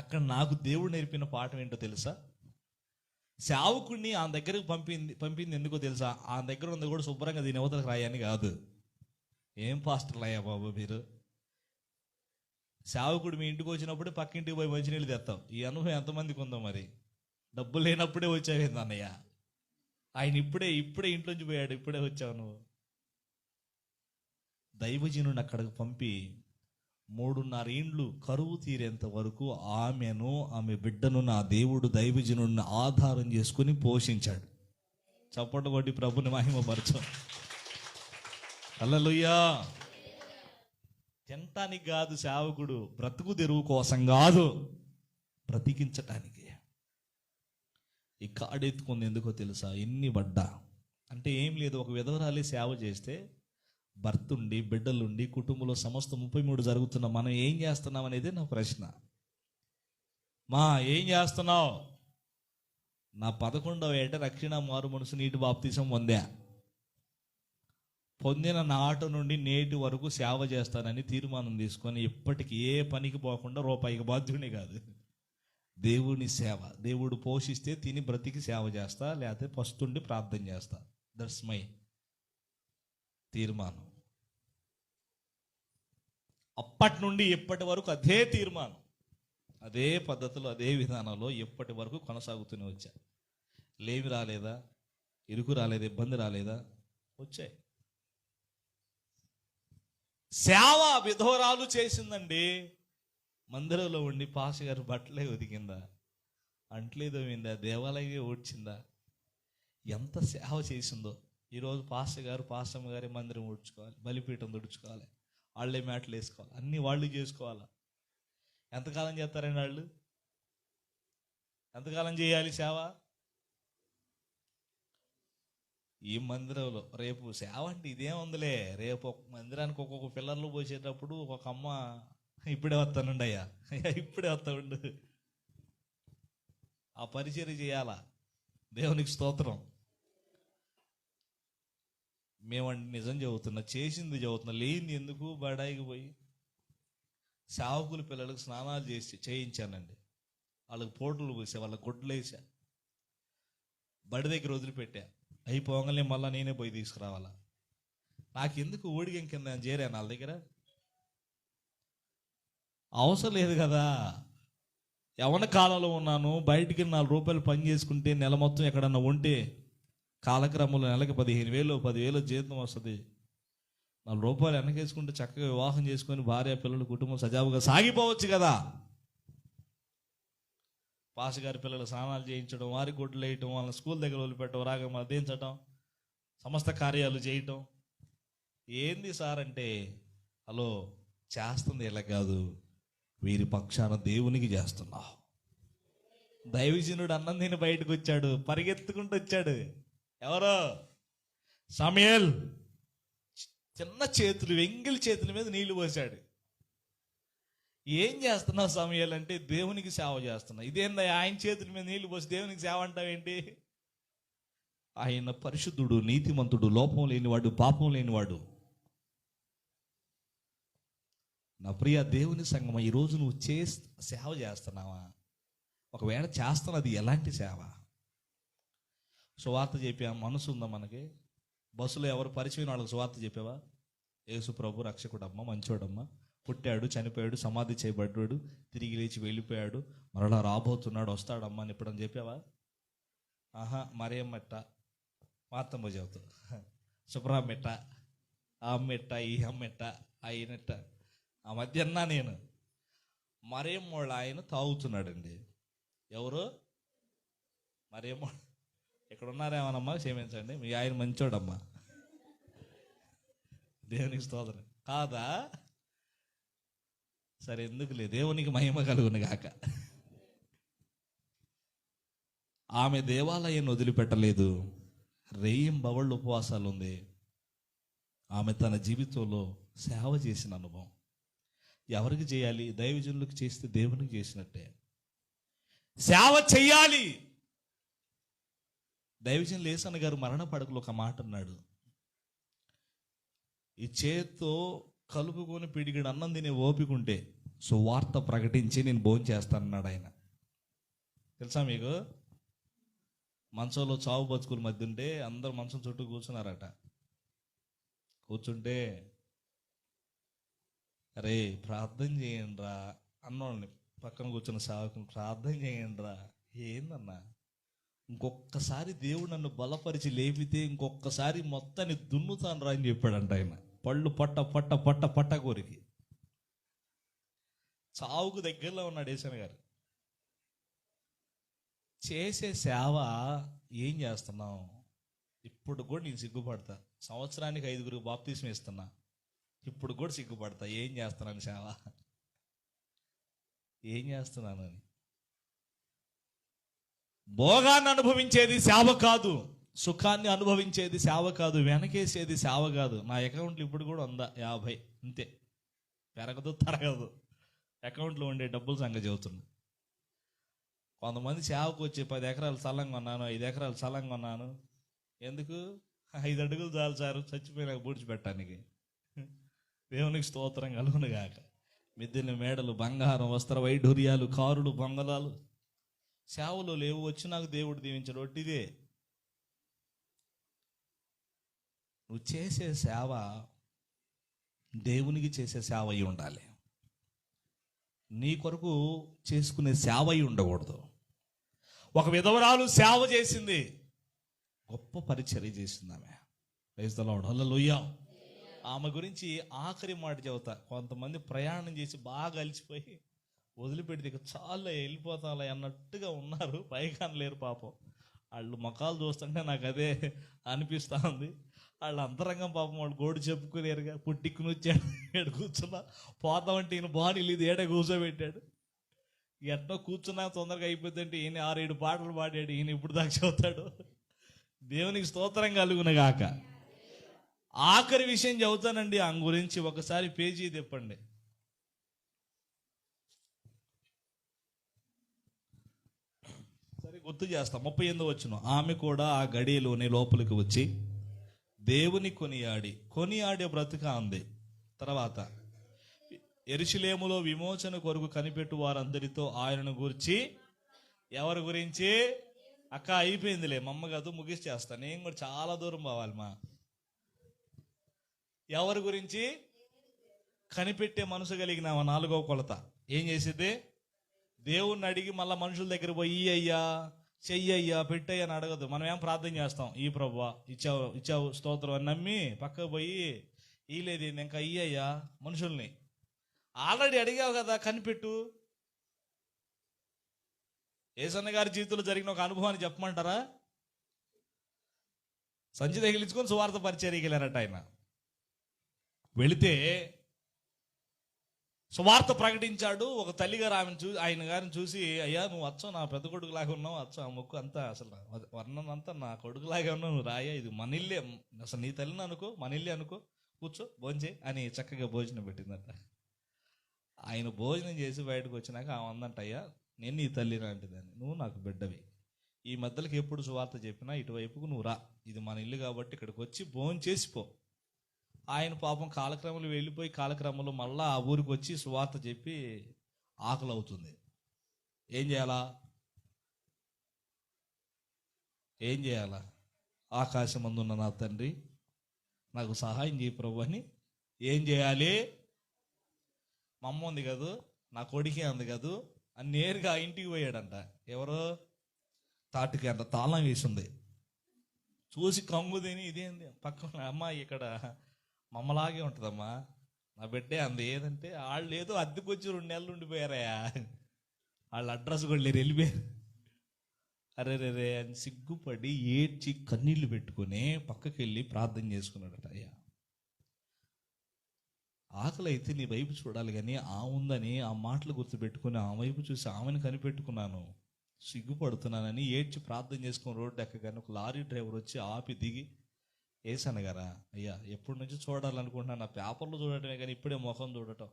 అక్కడ నాకు దేవుడు నేర్పిన పాఠం ఏంటో తెలుసా? సేవకుడిని ఆయన దగ్గరకు పంపింది ఎందుకో తెలుసా? ఆయన దగ్గర ఉంది కూడా శుభ్రంగా దీని అవతలకు రాయని కాదు. ఏం పాస్టర్లు అయ్యా బాబు మీరు? సేవకుడు మీ ఇంటికి వచ్చినప్పుడే పక్కింటికి పోయి మంచినీళ్ళు తెస్తావు. ఈ అనుభవం ఎంతమందికి ఉందో మరి? డబ్బులు లేనప్పుడే వచ్చావేంది అన్నయ్య? ఆయన ఇప్పుడే ఇంట్లోంచి పోయాడు, ఇప్పుడే వచ్చావు నువ్వు. దైవజనుడిని అక్కడికి పంపి 3.5 ఏండ్లు కరువు తీరేంత వరకు ఆమెను, ఆమె బిడ్డను నా దేవుడు దైవజనుడిని ఆధారం చేసుకుని పోషించాడు. చప్పట్లు కొట్టి ప్రభుని మహిమపరచు. హల్లెలూయా. తినటానికి కాదు సేవకుడు, బ్రతుకు తెరువు కోసం కాదు, బ్రతికించటానికి. ఈ కాడెత్తుకుంది ఎందుకో తెలుసా? ఎన్ని పడ్డా అంటే ఏం లేదు, ఒక విధవరాలి సేవ చేస్తే భర్త ఉండి, బిడ్డలుండి, కుటుంబంలో సమస్త 33 జరుగుతున్నా మనం ఏం చేస్తున్నాం అనేది నా ప్రశ్న. మా ఏం చేస్తున్నావు? నా 11వ ఏట రక్షణ మారు మనసు నీటి బాప్తిసం పొందిన నాట నుండి నేటి వరకు సేవ చేస్తానని తీర్మానం తీసుకొని ఇప్పటికి ఏ పనికి పోకుండా రూపాయికి బాధ్యుని కాదు. దేవుని సేవ, దేవుడు పోషిస్తే తిని బ్రతికి సేవ చేస్తా, లేకపోతే పస్తుండి ప్రార్థన చేస్తా. దట్స్ మై తీర్మానం. అప్పటి నుండి ఇప్పటి వరకు అదే తీర్మానం, అదే పద్ధతిలో, అదే విధానంలో ఇప్పటి వరకు కొనసాగుతూనే వచ్చా. లేమి రాలేదా? ఇరుకు రాలేదా? ఇబ్బంది రాలేదా? వచ్చాయి. సేవ విధవరాలు చేసిందండి. మందిరంలో ఉండి పాస్ గారు బట్టలే ఉతికిందా, అంట్లేదో విందా, దేవాలయం ఊడ్చిందా, ఎంత సేవ చేసిందో. ఈరోజు పాస్టర్ గారు, పాస్టమ్మ గారి మందిరం ఊడ్చుకోవాలి, బలిపీఠం తుడుచుకోవాలి, వాళ్ళే మ్యాట్లు వేసుకోవాలి, అన్నీ వాళ్ళు చేసుకోవాలి. ఎంతకాలం చేస్తారండి వాళ్ళు? ఎంతకాలం చేయాలి సేవ? ఈ మందిరంలో రేపు సేవ అంటే ఇదేముందిలే, రేపు ఒక మందిరానికి ఒక్కొక్క పిల్లర్లు పోసేటప్పుడు ఒక అమ్మ ఇప్పుడే వస్తానుండి అయ్యా, ఇప్పుడే వస్తానుండు, ఆ పరిచర్య చేయాలా. దేవునికి స్తోత్రం. మేమండి నిజం చెబుతున్నా, చేసింది చెబుతున్నా, లేనిది ఎందుకు బడాయికి పోయి సేవకుల పిల్లలకు స్నానాలు చేయించానండి. వాళ్ళకి పోటులు పోసా, వాళ్ళకి గుడ్లు వేసా, బడి దగ్గర వదిలిపెట్టా. అయిపోగానే మళ్ళీ నేనే పోయి తీసుకురావాలా. నాకెందుకు ఊడిగం కింద చేరాను వాళ్ళ దగ్గర? అవసరం లేదు కదా. యవన కాలంలో ఉన్నాను, బయటికి 4 రూపాయలు పని చేసుకుంటే నెల మొత్తం ఎక్కడన్నా ఉంటే కాలక్రమంలో నెలకి 15,000 10,000 జీతం వస్తుంది. 4 రూపాయలు వెనకేసుకుంటే చక్కగా వివాహం చేసుకొని భార్య పిల్లలు కుటుంబం సజావుగా సాగిపోవచ్చు కదా. పాస్ గారి పిల్లలు స్నానాలు చేయించడం, వారి గుడ్లు వేయటం, వాళ్ళని స్కూల్ దగ్గర వదిలిపెట్టడం, రాగం అర్థించటం, సమస్త కార్యాలు చేయటం. ఏంది సార్ అంటే, హలో చేస్తుంది ఇలా కాదు, వీరి పక్షాన దేవునికి చేస్తున్నావు. దైవజనుడు అన్నం తిని బయటకు వచ్చాడు, పరిగెత్తుకుంటూ వచ్చాడు. ఎవరో సమూయేల్ చిన్న చేతులు, వెంగిలి చేతుల మీద నీళ్లు పోసాడు. ఏం చేస్తున్నావు సమూయేల్ అంటే, దేవునికి సేవ చేస్తున్నా. ఇదేందా ఆయన చేతుల మీద నీళ్లు పోసి దేవునికి సేవ అంటావేంటి? ఆయన పరిశుద్ధుడు, నీతిమంతుడు, లోపం లేనివాడు, పాపం లేనివాడు. నా ప్రియ దేవుని సంగమా, ఈరోజు నువ్వు సేవ చేస్తున్నావా? ఒకవేళ చేస్తున్నది ఎలాంటి సేవ? సువార్త చెప్పా మనసు ఉందా మనకి? బస్సులో ఎవరు పరిచయం వాళ్ళకి సువార్త చెప్పావా? యేసు ప్రభు రక్షకుడమ్మ, మంచోడమ్మ, పుట్టాడు, చనిపోయాడు, సమాధి చేయబడ్డాడు, తిరిగి లేచి వెళ్ళిపోయాడు, మరలా రాబోతున్నాడు, వస్తాడమ్మా అని ఎప్పుడని చెప్పావా? ఆహా. మరేం మెట్ట మాతమ్మ చెబుతావు, శుభ్రా మెట్ట, ఆ మెట్ట, ఈ అమ్మెట్ట, అయినట్ట. ఆ మధ్య అన్నా నేను, మరేం వాళ్ళ ఆయన తాగుతున్నాడండి. ఎవరు? మరేమో ఇక్కడ ఉన్నారేమోనమ్మా, క్షమించండి, మీ ఆయన మంచోడమ్మా. దేవునికి స్తోత్రం. కాదా? సరే, ఎందుకులే, దేవునికి మహిమ కలుగును గాక. ఆమె దేవాలయాన్ని వదిలిపెట్టలేదు, రేయింబవళ్ళు ఉపవాసాలు ఉంది. ఆమె తన జీవితంలో సేవ చేసిన అనుభవం. ఎవరికి చేయాలి? దైవజనులకు చేస్తే దేవునికి చేసినట్టే. సేవ చెయ్యాలి. దైవజనులు యేసన్న గారు మరణ పడకలో ఒక మాట అన్నాడు, ఈ చేత్తో కలుపుకొని పిడిగిడు అన్నం తినే ఓపిక ఉంటే సువార్త ప్రకటించి నేను భోజనం చేస్తానన్నాడు ఆయన. తెలుసా మీకు? మంచంలో చావు బతుకుల మధ్య ఉంటే అందరు మంచం చుట్టూ కూర్చున్నారట. కూర్చుంటే, అరే ప్రార్థన చేయండి రా అన్నోళ్ళని, పక్కన కూర్చున్న సేవకుని, ప్రార్థన చేయండి రా. ఏందన్నా, ఇంకొక్కసారి దేవుడు నన్ను బలపరిచి లేపితే ఇంకొకసారి మొత్తాన్ని దున్నుతాను రా అని చెప్పాడంట ఆయన. పళ్ళు పట్ట పట్ట పట్ట పట్ట కోరికి చావుకు దగ్గరలో ఉన్నాడు యేసన్న గారు. చేసే సేవ ఏం చేస్తున్నావు? ఇప్పుడు కూడా నేను సిగ్గుపడతా. సంవత్సరానికి 5గురికి బాప్తిస్మం ఇస్తున్నా, ఇప్పుడు కూడా సిగ్గుపడతా. ఏం చేస్తున్నాను సేవ, ఏం చేస్తున్నానని. భోగాన్ని అనుభవించేది సేవ కాదు, సుఖాన్ని అనుభవించేది సేవ కాదు, వెనకేసేది సేవ కాదు. నా అకౌంట్లో ఇప్పుడు కూడా ఉందా 50, అంతే, పెరగదు తరగదు. అకౌంట్లో ఉండే డబ్బుల సంగతి చెబుతున్నా. కొంతమంది సేవకు వచ్చి 10 ఎకరాలు స్థలం కొన్నాను, 5 ఎకరాలు స్థలం కొన్నాను. ఎందుకు? 5 అడుగులు చాలు సారు చచ్చిపోయినాక పూడ్చిపెట్టడానికి. దేవునికి స్తోత్రం కలుగును గాక. మిద్దెల మేడలు, బంగారం, వస్త్ర వైఢూర్యాలు, కారులు, బంగళాలు సేవలో లేవు. వచ్చి నాకు దేవుడు దీవించడు, ఒట్టిదే. నువ్వు చేసే సేవ దేవునికి చేసే సేవ అయి ఉండాలి. నీ కొరకు చేసుకునే సేవ అయి ఉండకూడదు. ఒక విధవరాలు సేవ చేసింది, గొప్ప పరిచర్య చేసింది ఆమె. ప్రైజ్ ది లార్డ్, హల్లెలూయా. ఆమె గురించి ఆఖరి మాట చెబుతా. కొంతమంది ప్రయాణం చేసి బాగా అలిసిపోయి వదిలిపెడితే ఇక చాలా వెళ్ళిపోతాలే అన్నట్టుగా ఉన్నారు, పైగా లేరు పాపం. వాళ్ళు ముఖాలు చూస్తుంటే నాకు అదే అనిపిస్తూ ఉంది. వాళ్ళ అంతరంగం పాపం వాళ్ళు గోడు చెప్పుకునేరుగా. పుట్టిక్కుని వచ్చాడు, ఏడు కూర్చున్నా, పోతామంటే ఈయన బాణీలు ఇది ఏడే కూర్చోబెట్టాడు. ఎట్నో కూర్చున్నా తొందరగా అయిపోతుంటే ఈయన 6-7 పాటలు పాడాడు. ఈయన ఇప్పుడు దాకా చదువుతాడు. దేవునికి స్తోత్రం కలుగునగాక. ఆఖరి విషయం చెబుతానండి ఆమె గురించి. ఒకసారి పేజీ తిప్పండి. సరే గుర్తు చేస్తా. 38వ వచనం. ఆమె కూడా ఆ గడియలోనే లోపలికి వచ్చి దేవుని కొనియాడే బ్రతుక అంది. తర్వాత, యెరూషలేములో విమోచన కొరకు కనిపెట్టు వారందరితో ఆయనను గురించి. ఎవరి గురించి? అక్క అయిపోయిందిలే, మమ్మ కాదు, ముగిస్తేస్తా. నేను కూడా చాలా దూరం పోవాలి మా. ఎవరి గురించి? కనిపెట్టే మనసు కలిగిన 4వ కొలత ఏం చేసేది? దేవుణ్ణి అడిగి మళ్ళీ మనుషుల దగ్గర పోయి అయ్యా, చెయ్యయ్యా, పెట్టయ్యా అని అడగదు. మనం ఏం ప్రార్థన చేస్తాం? ఈ ప్రభువా ఇచ్చావు స్తోత్రం అని నమ్మి పక్కకు పోయి ఈ లేదు ఇంకా అయ్యయ్యా మనుషుల్ని. ఆల్రెడీ అడిగావు కదా, కనిపెట్టు. యేసన్న గారి జీవితంలో జరిగిన ఒక అనుభవాన్ని చెప్పమంటారా? సంచి తగిలించుకొని సువార్త పరిచర్యకి వెళ్ళారట ఆయన. వెళితే సువార్త ప్రకటించాడు. ఒక తల్లిగారు ఆయన గారిని చూసి, అయ్యా నువ్వు వచ్చావు నా పెద్ద కొడుకులాగా ఉన్నావు, వచ్చా ఆ ముక్కు అంతా అసలు వర్ణం అంతా నా కొడుకులాగా ఉన్నావు, నువ్వు రాయా, ఇది మన ఇల్లే, అసలు నీ తల్లిని అనుకో, మన ఇల్లే అనుకో, కూర్చో భోంచే అని చక్కగా భోజనం పెట్టిందట. ఆయన భోజనం చేసి బయటకు వచ్చినాక ఆమె అందంట, అయ్యా నేను నీ తల్లి లాంటిదని, నువ్వు నాకు బిడ్డవి, ఈ మధ్యలోకి ఎప్పుడు సువార్త చెప్పినా ఇటువైపుకు నువ్వు రా, ఇది మన ఇల్లు కాబట్టి ఇక్కడికి వచ్చి భోజనం చేసిపో. ఆయన పాపం కాలక్రమంలో వెళ్ళిపోయి కాలక్రమంలో మళ్ళా ఆ ఊరికి వచ్చి సువార్త చెప్పి ఆకలి అవుతుంది. ఏం చేయాలా? ఆకాశమందున్న నా తండ్రి నాకు సహాయం చేయి ప్రభు అని ఏం చేయాలి? మా అమ్మ ఉంది కదూ, నా కొడుకే ఉంది కదూ అని నేరుగా ఆ ఇంటికి పోయాడంట. ఎవరో తాటికి అంట తాళం వేసింది. చూసి కంగు తిని ఇదేంది పక్కన అమ్మాయి ఇక్కడ మమ్మలాగే ఉంటుందమ్మా నా బిడ్డే అంది. ఏదంటే వాళ్ళు ఏదో అద్దెకొచ్చి 2 నెలలు ఉండిపోయారయా, వాళ్ళ అడ్రస్ కూడా లేరు, వెళ్ళిపోయారు. అరే రే అని సిగ్గుపడి ఏడ్చి కన్నీళ్లు పెట్టుకుని పక్కకి వెళ్ళి ప్రార్థన చేసుకున్నాడట. అయ్యా ఆకలి అయితే నీ వైపు చూడాలి కానీ ఆ ఉందని ఆ మాటలు గుర్తుపెట్టుకుని ఆ వైపు చూసి ఆమెను కనిపెట్టుకున్నాను, సిగ్గుపడుతున్నానని ఏడ్చి ప్రార్థన చేసుకుని రోడ్డు ఎక్కగానే ఒక లారీ డ్రైవర్ వచ్చి ఆపి దిగి, యేసన్న గారా, అయ్యా ఎప్పటి నుంచి చూడాలనుకుంటున్నా, నా పేపర్లో చూడటమే కానీ ఇప్పుడే ముఖం చూడటం,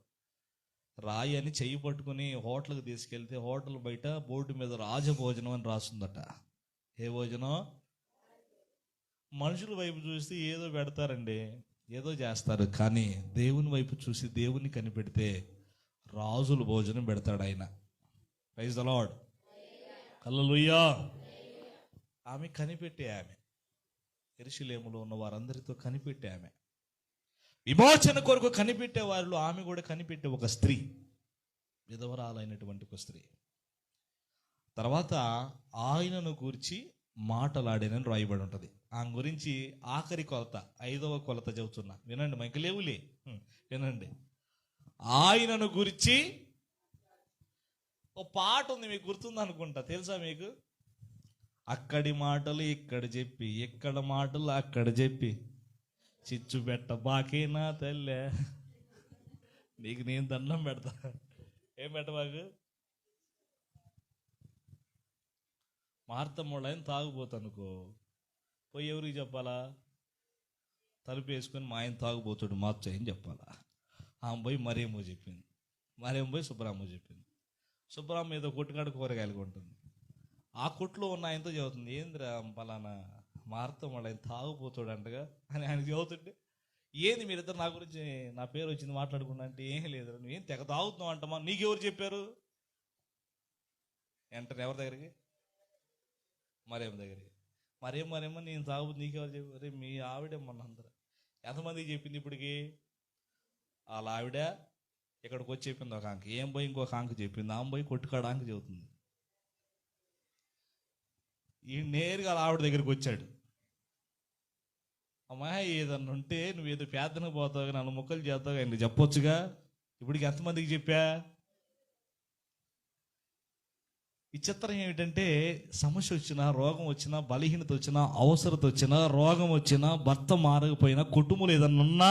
రాయి అని చెయ్యి పట్టుకుని హోటల్కి తీసుకెళ్తే హోటల్ బయట బోర్డు మీద రాజభోజనం అని రాస్తుందట. ఏ భోజనం? మనుషుల వైపు చూస్తే ఏదో పెడతారండి, ఏదో చేస్తారు. కానీ దేవుని వైపు చూసి దేవుని కనిపెడితే రాజుల భోజనం పెడతాడు ఆయన. ప్రైజ్ ద లార్డ్, హల్లెలూయా. ఆమె కనిపెట్టే, ఆమె యెరూషలేములో ఉన్న వారందరితో కనిపెట్టే, ఆమె విమోచన కొరకు కనిపెట్టే వారిలో ఆమె కూడా కనిపెట్టే ఒక స్త్రీ, విధవరాలైనటువంటి ఒక స్త్రీ. తర్వాత ఆయనను గూర్చి మాటలాడేనని రాయబడి ఉంటుంది. ఆమె గురించి ఆఖరి కొలత, 5వ కొలత చెబుతున్నా, వినండి. మైకు లేవులే, వినండి. ఆయనను గురించి ఒక పాట ఉంది, మీకు గుర్తుంది అనుకుంటా, తెలుసా మీకు? అక్కడి మాటలు ఇక్కడ చెప్పి, ఎక్కడ మాటలు అక్కడ చెప్పి, చిచ్చు పెట్ట బాకేనా తల్లే, నీకు నేను దండం పెడతా. ఏం పెట్టబాకు? మార్తమ్మోళ్ళు ఆయన తాగుపోతానుకో, పోయి ఎవరికి చెప్పాలా? తలుపు వేసుకొని మా ఆయన తాగుపోతాడు మార్చేయని చెప్పాలా? ఆమె పోయి మరేమో చెప్పింది, మరేమో పోయి సుబ్బరామ్మ చెప్పింది. సుబ్బరామ్మ ఏదో కొట్టుకాడు కూరగాయలు కొంటుంది. ఆ కొట్లో ఉన్న ఆయనతో చదువుతుంది, ఏందిరా పలానా మార్తమ్మోళ్ళు ఆయన తాగుపోతాడు అంటగా అని ఆయన చదువుతుంటే, ఏంది మీరిద్దరు నా గురించి, నా పేరు వచ్చింది మాట్లాడుకున్నా అంటే, ఏం లేదు నువ్వేం తెగ తాగుతున్నావు అంటమా, నీకెవరు చెప్పారు? ఎంటర్ ఎవరి దగ్గరికి? మరేం దగ్గరికి. మరేమో నేను తాగుతుంది నీకెవరు చెప్పారు? మీ ఆవిడే మొన్న అందరూ ఎంతమందికి చెప్పింది ఇప్పటికి? వాళ్ళ ఆవిడ ఇక్కడికి వచ్చి చెప్పింది ఒక ఆంక, ఏం పోయి ఇంకొక ఆంక చెప్పింది, ఆమె పోయి కొట్టుకాడ ఆంక చెబుతుంది. ఈ నేరుగా ఆవిడ దగ్గరికి వచ్చాడు. అమ్మాయి ఏదన్నా ఉంటే నువ్వు ఏదో పేదన పోతావు, నన్ను ముక్కలు చేస్తావు, ఆయన చెప్పొచ్చుగా. ఇప్పటికి ఎంతమందికి చెప్పా? ఈ చిత్రం ఏమిటంటే, సమస్య వచ్చినా, రోగం వచ్చినా, బలహీనత వచ్చినా, అవసరత వచ్చినా, రోగం వచ్చినా, భర్త మారకపోయినా, కుటుంబంలో ఏదన్నా ఉన్నా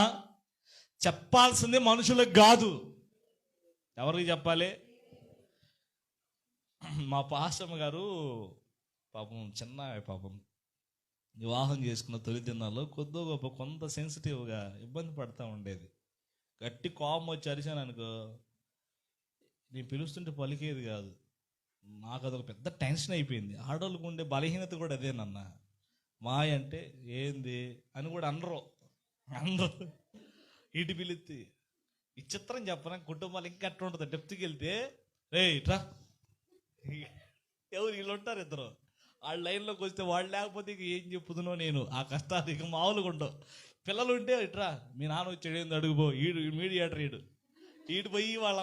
చెప్పాల్సిందే మనుషులకు కాదు. ఎవరికి చెప్పాలి? మా పాస్టమ్మ గారు పాపం పాపం వివాహం చేసుకున్న తొలి దినాల్లో కొద్దో గొప్ప కొంత సెన్సిటివ్గా ఇబ్బంది పడతా ఉండేది. గట్టి కోపం వచ్చి అరిచాను అనుకో, నేను పిలుస్తుంటే పలికేది కాదు. నాకు అదొక పెద్ద టెన్షన్ అయిపోయింది. ఆడవాళ్ళకు ఉండే బలహీనత కూడా అదేనన్న. మాయ అంటే ఏంది అని కూడా అనరు, అందరూ ఇటు పిలిచి విచిత్రం చెప్పనా, కుటుంబాలు ఇంకా అట్లా ఉంటుంది. డెప్త్కి వెళ్తే, రే ఇట్రా, ఎవరు వీళ్ళు ఉంటారు ఇద్దరు, వాళ్ళ లైన్లోకి వస్తే వాళ్ళు లేకపోతే ఇక ఏం చెప్పుదునో నేను. ఆ కష్టాలు ఇక మామూలుగా ఉండవు. పిల్లలు ఉంటే ఇట్రా, మీ నాన్న వచ్చాడు ఏంది అడుగుపో, ఈడు మీడియేటర్, ఈడు పోయి వాళ్ళ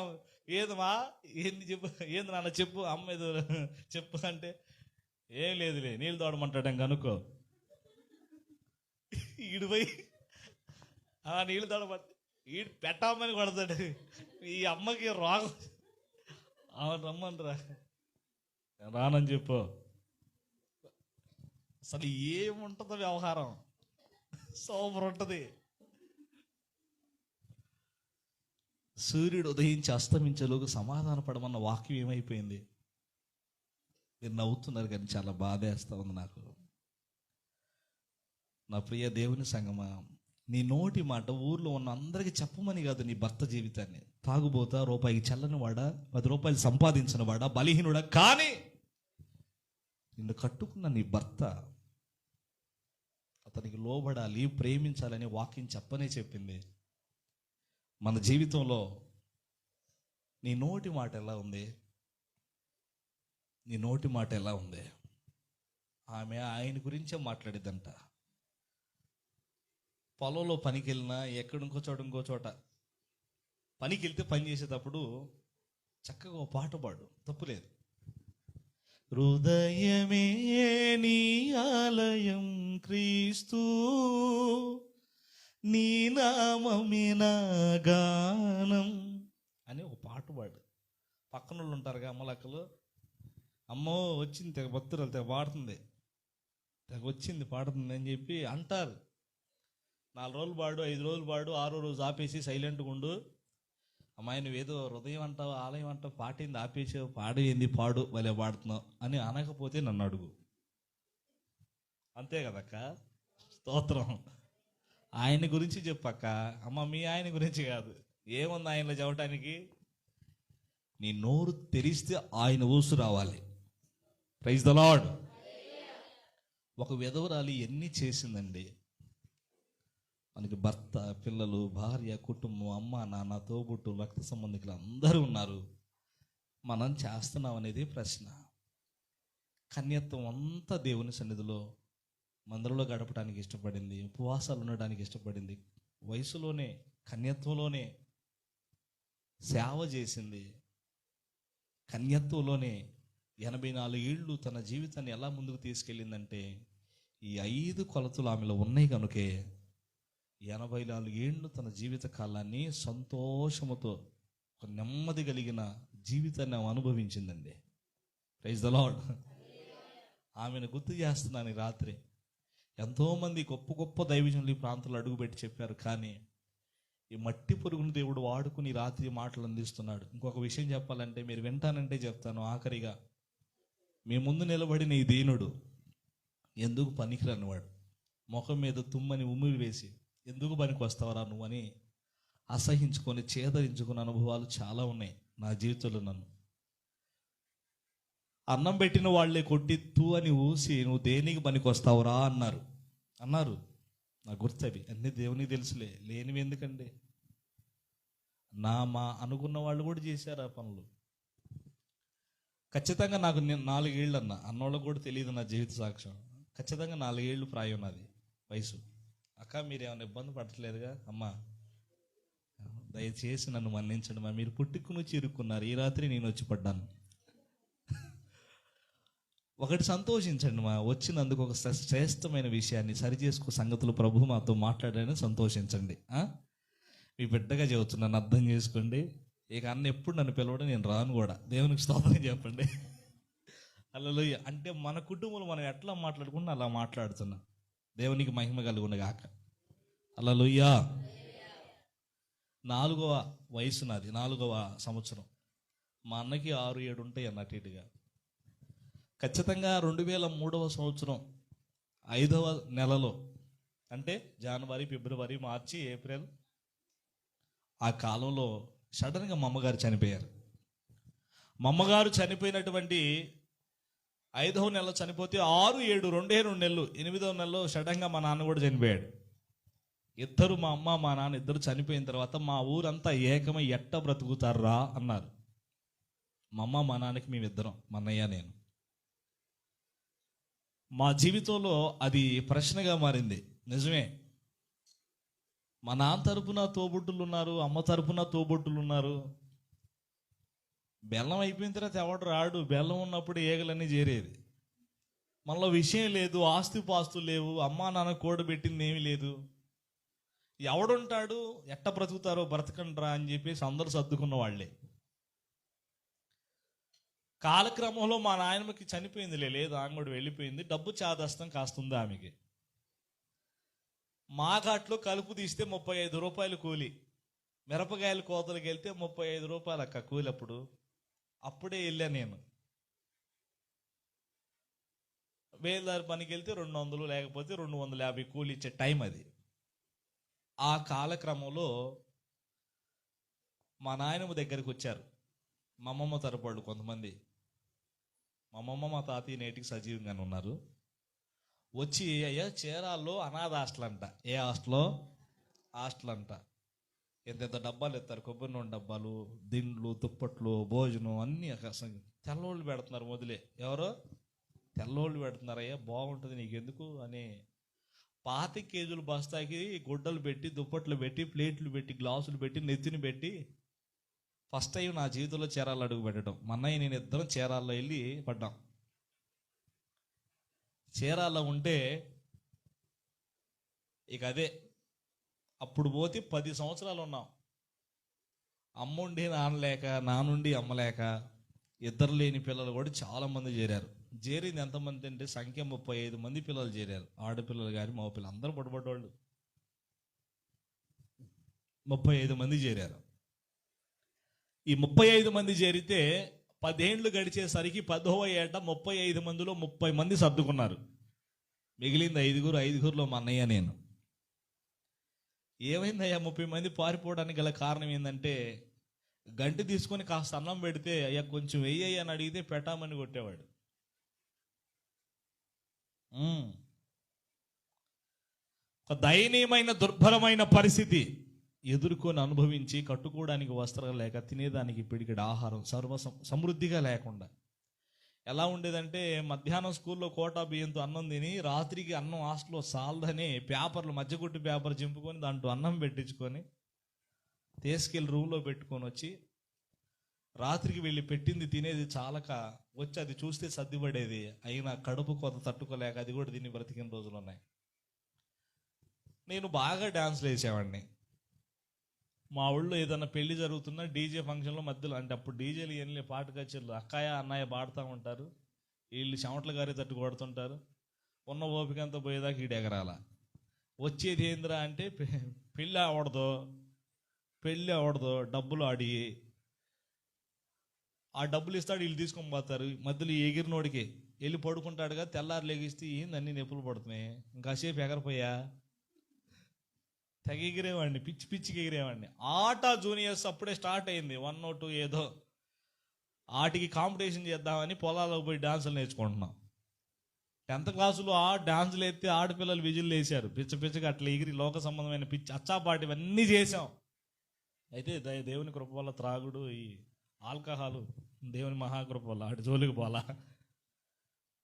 ఏదమ్మా ఏంది చెప్పు, ఏంది నాన్న చెప్పు, అమ్మ ఏదో చెప్పు అంటే, ఏం లేదులే నీళ్ళు తోడమంటాడు కనుక్కో. ఈడు పోయి నీళ్ళు తోడమంటే ఈడు పెట్టమ్మని కొడతాడు. ఈ అమ్మకి రోగం, ఆమె రమ్మనరా, రానని చెప్పు. అసలు ఏముంటుందో వ్యవహారం, సూపర్ ఉంటుంది. సూర్యుడు ఉదయించి అస్తమించేలోకి సమాధాన పడమన్న వాక్యం ఏమైపోయింది? మీరు నవ్వుతున్నారు కానీ చాలా బాధేస్తా ఉంది నాకు. నా ప్రియ దేవుని సంగమా, నీ నోటి మాట ఊర్లో ఉన్న అందరికీ చెప్పమని కాదు. నీ భర్త జీవితాన్ని తాగుబోతా, రూపాయికి చల్లని వాడా, 10 రూపాయలు సంపాదించిన వాడా, బలహీనుడా, కానీ నిన్ను కట్టుకున్న నీ భర్త అతనికి లోబడాలి, ప్రేమించాలని వాక్యం చెప్పనే చెప్పింది. మన జీవితంలో నీ నోటి మాట ఎలా ఉంది? నీ నోటి మాట ఎలా ఉంది? ఆమె ఆయన గురించే మాట్లాడిద్దంట. పొలంలో పనికి వెళ్ళినా, ఇంకో చోట పనికి వెళ్తే పని చేసేటప్పుడు చక్కగా ఒక పాట పాడు, తప్పులేదు. హృదయమే నీ ఆలయం క్రీస్తు, నీ నామమే నా గానం అని ఒక పాట పాడు. పక్కన వాళ్ళు ఉంటారుగా అమ్మలక్కలు, అమ్మో వచ్చింది తెగ భక్తురాలు, తెగ పాడుతుంది, తెగ వచ్చింది పాడుతుంది అని చెప్పి అంటారు. 4 రోజులు పాడు, 5 రోజులు పాడు, 6వ రోజు ఆపేసి సైలెంట్గా ఉండు. అమ్మాయి నువ్వేదో హృదయం అంటావు, ఆలయం అంటావు, పాటింది ఆపేసావు, పాడు ఏంది, పాడు భలే పాడుతున్నావు అని అనకపోతే నన్ను అడుగు. అంతే కదక్క, స్తోత్రం. ఆయన గురించి చెప్పక్క, అమ్మ మీ ఆయన గురించి కాదు. ఏముంది ఆయనలో చెప్పటానికి? నీ నోరు తెరిస్తే ఆయన ఊసు రావాలి. Praise the Lord. ఒక విధవరాలు ఎన్ని చేసిందండి. మనకి భర్త, పిల్లలు, భార్య, కుటుంబం, అమ్మ, నాన్న, తోబుట్టు, రక్త సంబంధికులు అందరూ ఉన్నారు. మనం చేస్తున్నాం అనేది ప్రశ్న. కన్యత్వం అంతా దేవుని సన్నిధిలో మందిరంలో గడపడానికి ఇష్టపడింది, ఉపవాసాలు ఉండడానికి ఇష్టపడింది, వయసులోనే కన్యత్వంలోనే సేవ చేసింది, కన్యత్వంలోనే 84 ఏళ్ళు తన జీవితాన్ని ఎలా ముందుకు తీసుకెళ్ళిందంటే ఈ 5 కొలతలు ఆమెలో ఉన్నాయి కనుకే 84 ఏళ్ళు తన జీవిత కాలాన్ని సంతోషముతో ఒక నెమ్మది కలిగిన జీవితాన్ని ఆమె అనుభవించిందండి. Praise the lord. ఆమెను గుర్తు చేస్తున్నాను ఈ రాత్రి. ఎంతోమంది గొప్ప గొప్ప దైవజనులు ఈ ప్రాంతంలో అడుగుపెట్టి చెప్పారు, కానీ ఈ మట్టి పొరుగును దేవుడు వాడుకుని రాత్రి మాటలు అందిస్తున్నాడు. ఇంకొక విషయం చెప్పాలంటే, మీరు వింటానంటే చెప్తాను. ఆఖరిగా మీ ముందు నిలబడిన ఈ దీనుడు ఎందుకు పనికిరానివాడు, ముఖం మీద తుమ్మని ఉమ్మిరి వేసి ఎందుకు పనికి వస్తావరా నువ్వు అని అసహించుకొని చేదరించుకున్న అనుభవాలు చాలా ఉన్నాయి నా జీవితంలో. నన్ను అన్నం పెట్టిన వాళ్ళే కొట్టి తూ అని ఊసి నువ్వు దేనికి పనికి వస్తావురా అన్నారు. నాకు గుర్తవి అన్నీ దేవునికి తెలుసులే, లేనివి ఎందుకండి. మా అనుకున్న వాళ్ళు కూడా చేశారు ఆ పనులు. ఖచ్చితంగా నాకు 4 ఏళ్ళు అన్నోళ్ళకు కూడా తెలియదు నా జీవిత సాక్ష్యం. ఖచ్చితంగా 4 ఏళ్ళు ప్రాయం నాది వయసు. అక్క మీరు ఏమైనా ఇబ్బంది పడట్లేదుగా అమ్మా, దయచేసి నన్ను మన్నించండి మా, మీరు పుట్టుకు నుంచి ఇరుక్కున్నారు, ఈ రాత్రి నేను వచ్చి పడ్డాను. ఒకటి సంతోషించండి మా, వచ్చినందుకు ఒక శ్రేష్టమైన విషయాన్ని సరిచేసుకో సంగతులు ప్రభు మాతో మాట్లాడాలని సంతోషించండి. మీ బిడ్డగా చెబుతున్నాను, అర్థం చేసుకోండి. ఇక అన్న ఎప్పుడు నన్ను పిలవడం, నేను రాను కూడా. దేవునికి స్తోత్రం చెప్పండి. హల్లెలూయా. అంటే మన కుటుంబంలో మనం ఎట్లా మాట్లాడుకున్నా అలా మాట్లాడుతున్నా. దేవునికి మహిమ కలుగును గాక. హల్లెలూయా. 4వ వయసు నాది, 4వ సంవత్సరం. మా అన్నకి 6-7 ఉంటాయి అన్నట్టు ఇటుగా. ఖచ్చితంగా 2003వ సంవత్సరం 5వ నెలలో, అంటే జనవరి, ఫిబ్రవరి, మార్చి, ఏప్రిల్, ఆ కాలంలో సడన్గా మా అమ్మగారు చనిపోయారు. మా అమ్మగారు చనిపోయినటువంటి 5వ నెలలో చనిపోతే 6, 7 2 నెలలు, 8వ నెలలో సడన్గా మా నాన్న కూడా చనిపోయాడు. ఇద్దరు, మా అమ్మ మా నాన్న ఇద్దరు చనిపోయిన తర్వాత మా ఊరంతా ఏకమై ఎట్ట బ్రతుకుతారా అన్నారు. మా అమ్మ మా నాన్నకి మేమిద్దరం, మా అన్నయ్య నేను. మా జీవితంలో అది ప్రశ్నగా మారింది. నిజమే, మా నాన్న తరపున తోబుట్టులు ఉన్నారు, అమ్మ తరపున తోబుట్టులు ఉన్నారు. బెల్లం అయిపోయిన తర్వాత ఎవడు రాడు. బెల్లం ఉన్నప్పుడు ఏగలన్నీ చేరేది. మనలో విషయం లేదు, ఆస్తి పాస్తులు లేవు, అమ్మా నాన్న కూడబెట్టింది ఏమీ లేదు. ఎవడుంటాడు, ఎట్ట బ్రతుకుతారో బ్రతకండ్రా అని చెప్పేసి అందరూ సర్దుకున్న వాళ్ళే. కాలక్రమంలో మా నాయనమ్మకి చనిపోయింది, లేదు ఆమె కూడా వెళ్ళిపోయింది. డబ్బు చాదస్తం కాస్తుంది ఆమెకి. మా ఘాట్లో కలుపు తీస్తే 35 రూపాయలు కూలి, మిరపకాయలు కోతలకు వెళ్తే 35 రూపాయలు అక్క కూలి. అప్పుడే వెళ్ళా నేను. వేలదారి పనికి వెళ్తే 200, లేకపోతే 250 కూలి ఇచ్చే టైం అది. ఆ కాలక్రమంలో మా నాయనమ్మ దగ్గరికి వచ్చారు మా అమ్మమ్మ తరపాళ్ళు కొంతమంది. మా అమ్మమ్మ మా తాతయ్య నేటికి సజీవంగానే ఉన్నారు. వచ్చి, అయ్యా చీరాల్లో అనాథ హాస్టల్ అంట. ఏ హాస్టల్లో? హాస్టల్ అంట. ఎంత డబ్బాలు ఎత్తారు, కొబ్బరి నూనె డబ్బాలు, దిండ్లు, దుప్పట్లు, భోజనం అన్నీ తెల్లోళ్ళు పెడుతున్నారు. మొదలే ఎవరో తెల్లోళ్ళు పెడుతున్నారు. అయ్యా బాగుంటుంది నీకెందుకు అని 25 కేజీలు బస్తాకి గుడ్డలు పెట్టి, దుప్పట్లు పెట్టి, ప్లేట్లు పెట్టి, గ్లాసులు పెట్టి, నెత్తిని పెట్టి, ఫస్ట్ టైం నా జీవితంలో చీరాల్లో అడుగు పెట్టడం. మా అన్నయ్య నేను ఇద్దరం చీరాల్లో వెళ్ళి పడ్డాం. చీరాల్లో ఉంటే ఇక అదే, అప్పుడు పోతే 10 సంవత్సరాలు ఉన్నాం. అమ్ముండి నాన్నలేక, నానుండి అమ్మలేక, ఇద్దరు లేని పిల్లలు కూడా చాలామంది చేరారు. చేరింది ఎంతమంది అంటే సంఖ్య 35 మంది పిల్లలు చేరారు. ఆడపిల్లలు కానీ మగ పిల్లలు అందరూ పట్టుబడ్డవాళ్ళు 35 మంది చేరారు. ఈ 35 మంది చేరితే 10 ఏళ్ళు గడిచేసరికి 10వ ఏట 35 మందిలో 30 మంది సర్దుకున్నారు. మిగిలింది 5గురులో మా అన్నయ్య నేను. ఏమైందయ్యా 30 మంది పారిపోవడానికి గల కారణం ఏంటంటే, గంటి తీసుకొని కాస్త అన్నం పెడితే అయ్యా కొంచెం వెయ్యి అని అడిగితే పెట్టామని కొట్టేవాడు. ఒక దయనీయమైన దుర్భరమైన పరిస్థితి ఎదుర్కొని అనుభవించి కట్టుకోవడానికి వస్త్రం లేక తినేదానికి పిడికిడి ఆహారం సమృద్ధిగా లేకుండా ఎలా ఉండేదంటే మధ్యాహ్నం స్కూల్లో కోటా బియ్యంతో అన్నం తిని రాత్రికి అన్నం హాస్టల్లో సాలదని పేపర్లు మధ్యకొట్టి పేపర్ చింపుకొని దాంట్లో అన్నం పెట్టించుకొని తీసుకెళ్ళి రూమ్లో పెట్టుకొని వచ్చి రాత్రికి వెళ్ళి పెట్టింది తినేది చాలక వచ్చి అది చూస్తే సర్దిపడేది. అయినా కడుపు కొత్త తట్టుకోలేక అది కూడా తిని బ్రతికిన రోజులు ఉన్నాయి. నేను బాగా డాన్స్లు వేసేవాడిని. మా ఊళ్ళో ఏదైనా పెళ్లి జరుగుతున్నా డీజే ఫంక్షన్లో మధ్యలో, అంటే అప్పుడు డీజేలు ఎన్ని పాట కచేరీలు అక్కాయ అన్నయ్య పాడుతూ ఉంటారు, వీళ్ళు చెమటలు గారి తట్టు కొడుతుంటారు. ఉన్న ఓపిక అంతా పోయేదాకా ఈడెగరాల. వచ్చేది ఏంద్రా అంటే పెళ్ళి అవడదో డబ్బులు ఆడి ఆ డబ్బులు ఇస్తాడు, వీళ్ళు తీసుకొని పోతారు. మధ్యలో ఎగిరినోడికి వెళ్ళి పడుకుంటాడుగా, తెల్లారు లెగిస్తే ఏంది అన్ని నొప్పులు పడుతున్నాయి, ఇంకాసేపు ఎగరపోయా తెగ ఎగిరేవాడిని, పిచ్చికి ఎగిరేవాడిని. ఆట జూనియర్స్ అప్పుడే స్టార్ట్ అయింది, 1 or 2 ఏదో ఆటికి కాంపిటీషన్ చేద్దామని పొలాలకు పోయి డాన్సులు నేర్చుకుంటున్నాం. 10th క్లాసులో ఆ డాన్సులు ఎత్తి ఆడపిల్లలు విజిల్ వేసారు, పిచ్చగా అట్లా ఎగిరి లోక సంబంధమైన పిచ్చి అచ్చాపాటి ఇవన్నీ చేసాం. అయితే దేవుని కృప వల్ల త్రాగుడు, ఈ ఆల్కహాలు దేవుని మహాకృప వల్ల అటు జోలికి పోలా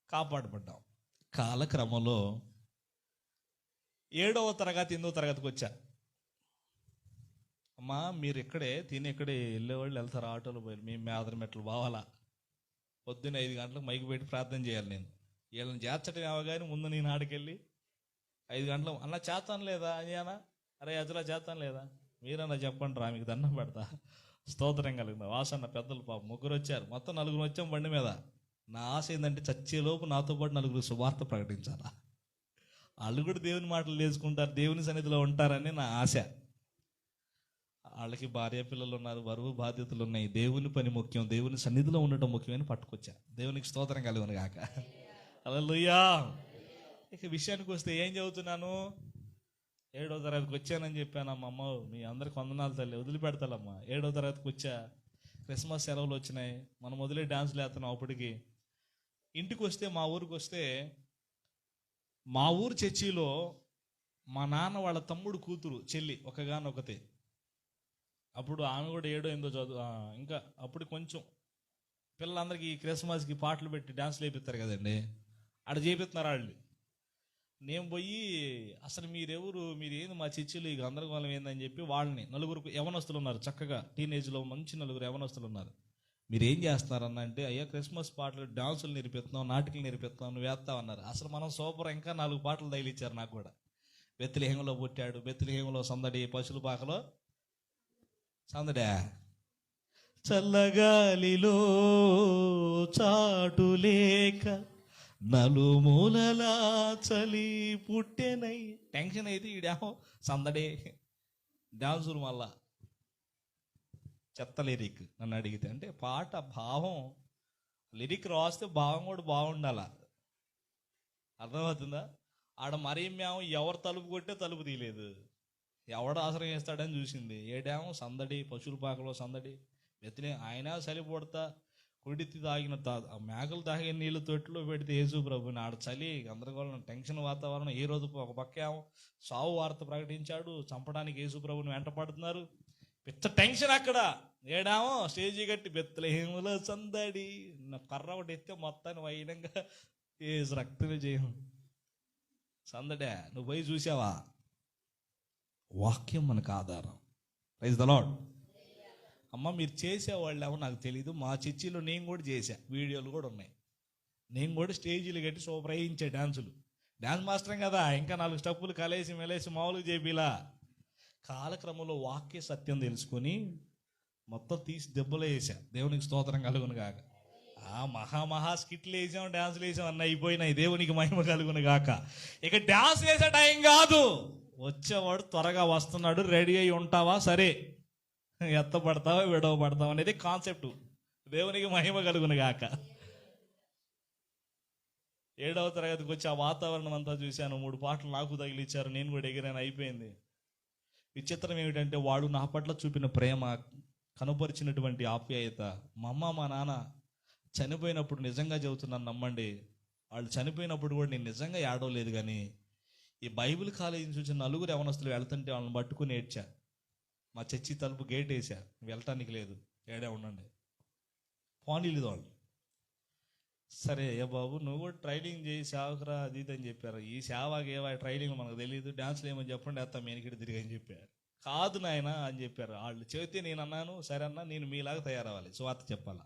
కాపాడబడ్డాం. కాలక్రమంలో 7వ తరగతి 8వ తరగతికి వచ్చా. అమ్మా మీరు ఇక్కడే తిని ఇక్కడే వెళ్ళేవాళ్ళు వెళ్తారు, ఆటోలో పోయి మేము మేదరి మెట్లు బావాలా. పొద్దున్న 5 గంటలకు మైకి పెట్టి ప్రార్థన చేయాలి. నేను వీళ్ళని చేర్చడం అవగానే ముందు నేను ఆడికెళ్ళి 5 గంటలకు అన్న చేస్తాను లేదా అయ్యానా, అరే అజలా చేస్తాను లేదా, మీరన్నా చెప్పండి రా మీకు దండం పెడతా. స్తోత్రం కలిగిందా. వాసన్న పెద్దలు పాప 3 వచ్చారు, మొత్తం 4 వచ్చాం బండి మీద. నా ఆశ ఏంటంటే చచ్చేలోపు నాతో పాటు 4 సువార్త ప్రకటించాలా. వాళ్ళు కూడా దేవుని మాటలు నేర్చుకుంటారు, దేవుని సన్నిధిలో ఉంటారని నా ఆశ. వాళ్ళకి భార్య పిల్లలు ఉన్నారు, బరువు బాధ్యతలు ఉన్నాయి, దేవుని పని ముఖ్యం, దేవుని సన్నిధిలో ఉండటం ముఖ్యమని పట్టుకొచ్చా. దేవునికి స్తోత్రం కలుగును గాక. హల్లెలూయా. ఇక విషయానికి వస్తే ఏం చదువుతున్నాను, 7వ తరగతికి వచ్చానని చెప్పానమ్మా. అమ్మ మీ అందరికి వందనాలు తల్లి, వదిలిపెడతాలమ్మా. 7వ తరగతికి వచ్చా, క్రిస్మస్ సెలవులు వచ్చినాయి, మనం వదిలే డాన్సులు వేస్తున్నాం. అప్పటికి ఇంటికి వస్తే, మా ఊరికి వస్తే, మా ఊరు చర్చిలో మా నాన్న వాళ్ళ తమ్ముడు కూతురు చెల్లి ఒకగానొకతే. అప్పుడు ఆమె కూడా 7వ 8వ చదువు. ఇంకా అప్పుడు కొంచెం పిల్లలందరికీ క్రిస్మస్కి పాటలు పెట్టి డాన్సులు వేపిస్తారు కదండి, ఆడ చేపిస్తున్నారు వాళ్ళు. నేను పోయి అసలు మీరెవరు, మీరు ఏంది మా చర్చిలో ఈ గందరగోళం ఏందని చెప్పి వాళ్ళని 4 యవనస్తులు ఉన్నారు, చక్కగా టీనేజ్లో మంచి 4 యవనస్తులు ఉన్నారు. మీరు ఏం చేస్తున్నారన్న అంటే, అయ్యా క్రిస్మస్ పాటలు డాన్సులు నేర్పిస్తున్నాం, నాటికలు నేర్పిస్తున్నాం, నువ్వు వేస్తావు అన్నారు. అసలు మనం సూపర్, ఇంకా 4 పాటలు తగిలిచ్చారు నాకు కూడా. బెత్లెహేములో పుట్టాడు, బెత్లెహేములో సందడి, పశువుల పాకలో సందడా, చల్లగాలిలో చాటులేక నలుమూలలా చలి పుట్టెనై. టెన్షన్ అయితే ఈడేమో సందడే డాన్సులు. మళ్ళా చెత్త లిరిక్ నన్ను అడిగితే. అంటే పాట భావం, లిరిక్ రాస్తే భావం కూడా బాగుండాల. అర్థమవుతుందా? ఆడ మరీ మేము ఎవరు తలుపు కొట్టే తలుపు తీయలేదు, ఎవడు ఆశ్రయం చేస్తాడని చూసింది. ఏడేమో సందడి, పశువుల పాకలో సందడి, బెత్లె ఆయన చలి పుడతా కుడితి తాగిన మేకలు తాగిన నీళ్ళు తొట్టులో పెడితే యేసు ప్రభుని. ఆడ చలి గందరగోళం టెన్షన్ వాతావరణం. ఈ రోజు ఒక పక్క ఏమో సావు వార్త ప్రకటించాడు, చంపడానికి యేసు ప్రభుని వెంట పడుతున్నారు, పిచ్చ టెన్షన్ అక్కడ. ఏడామో స్టేజీ కట్టి బెత్లెహేములో సందడి, కర్ర ఒకటి ఎత్తే మొత్తాన్ని వైనంగా ఏసు రక్తమే చేయం సందడే. నువ్వు పోయి చూసావా? వాక్యం మనకు ఆధారం. Praise the Lord. అమ్మ మీరు చేసేవాళ్ళేమో నాకు తెలీదు, మా చర్చిలో నేను కూడా చేశా, వీడియోలు కూడా ఉన్నాయి. నేను కూడా స్టేజీలు కట్టి సూపర్ వేయించే డాన్సులు. డాన్స్ మాస్టరం కదా, ఇంకా 4 స్టెప్పులు కలిసి మెలేసి మామూలుగా చేపిలా. కాలక్రమంలో వాక్య సత్యం తెలుసుకొని మొత్తం తీసి దెబ్బలు వేసా. దేవునికి స్తోత్రం కలుగును గాక. మహా స్కిట్లు వేసాం, డాన్సులు వేసాం, అన్న అయిపోయినాయి. దేవునికి మహిమ కలుగును గాక. ఇక డాన్స్ వేసే టైం కాదు, వచ్చేవాడు త్వరగా వస్తున్నాడు, రెడీ అయి ఉంటావా, సరే ఎత్తపడతావా విడవబడతావా అనేది కాన్సెప్ట్. దేవునికి మహిమ కలుగును గాక. 7వ తరగతికి వచ్చి ఆ వాతావరణం అంతా చూశాను. 3 పాటలు నాకు తగిలిచ్చారు, నేను కూడా ఎగిరాను, అయిపోయింది. విచిత్రం ఏమిటంటే వాడు నా పట్ల చూపిన ప్రేమ కనపరిచినటువంటి ఆప్యాయత. మా అమ్మ మా నాన్న చనిపోయినప్పుడు, నిజంగా చెబుతున్నాను నమ్మండి, వాళ్ళు చనిపోయినప్పుడు కూడా నేను నిజంగా ఏడవలేదు, కానీ ఈ బైబిల్ కాలేజీని చూసి నలుగురు యవనస్తులు వెళ్తుంటే వాళ్ళని పట్టుకుని ఏడ్చా. మా చర్చి తలుపు గేట్ వేసా, వెళ్ళటానికి లేదు, ఏడే ఉండండి పోనీలేదు వాళ్ళు. సరే ఏ బాబు నువ్వు కూడా ట్రైనింగ్ చేయి సేవకురా అది ఇది అని చెప్పారు. ఈ సేవకి ఏవా ట్రైనింగ్ మనకు తెలియదు, డ్యాన్స్లు ఏమని చెప్పండి వేస్తాం మేనికిటి తిరిగి అని చెప్పారు. కాదు నాయన అని చెప్పారు వాళ్ళు. చెబితే నేను అన్నాను, సరే అన్నా నేను మీలాగా తయారవ్వాలి, సువార్త చెప్పాలా,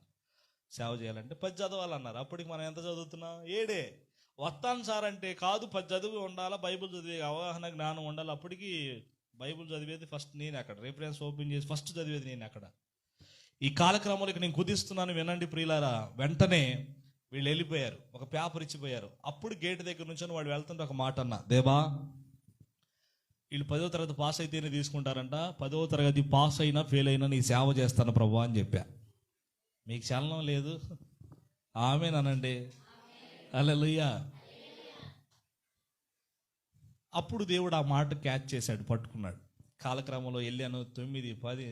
సేవ చేయాలంటే 10 చదవాలన్నారు. అప్పటికి మనం ఎంత చదువుతున్నాం? 7. వస్తాను సార్ అంటే కాదు, 10 చదివి ఉండాలా, బైబిల్ చదివే అవగాహన జ్ఞానం ఉండాలి. అప్పటికి బైబిల్ చదివేది ఫస్ట్ నేను అక్కడ, రిఫరెన్స్ ఓపెన్ చేసి ఫస్ట్ చదివేది నేను అక్కడ. ఈ కాలక్రమంలో నేను కుదిస్తున్నాను వినండి ప్రియులారా. వెంటనే వీళ్ళు వెళ్ళిపోయారు, ఒక పేపర్ ఇచ్చిపోయారు. అప్పుడు గేట్ దగ్గర నుంచి వాడు వెళ్తుంటే ఒక మాట అన్న, దేవా వీళ్ళు 10వ తరగతి పాస్ అయితేనే తీసుకుంటారంట, 10వ తరగతి పాస్ అయినా ఫెయిల్ అయినా నీ సేవ చేస్తాను ప్రభు అని చెప్పా. మీకు చలనం లేదు? ఆమేనండి, హల్లెలూయా. అప్పుడు దేవుడు ఆ మాట క్యాచ్ చేశాడు, పట్టుకున్నాడు. కాలక్రమంలో వెళ్ళాను, 9, 10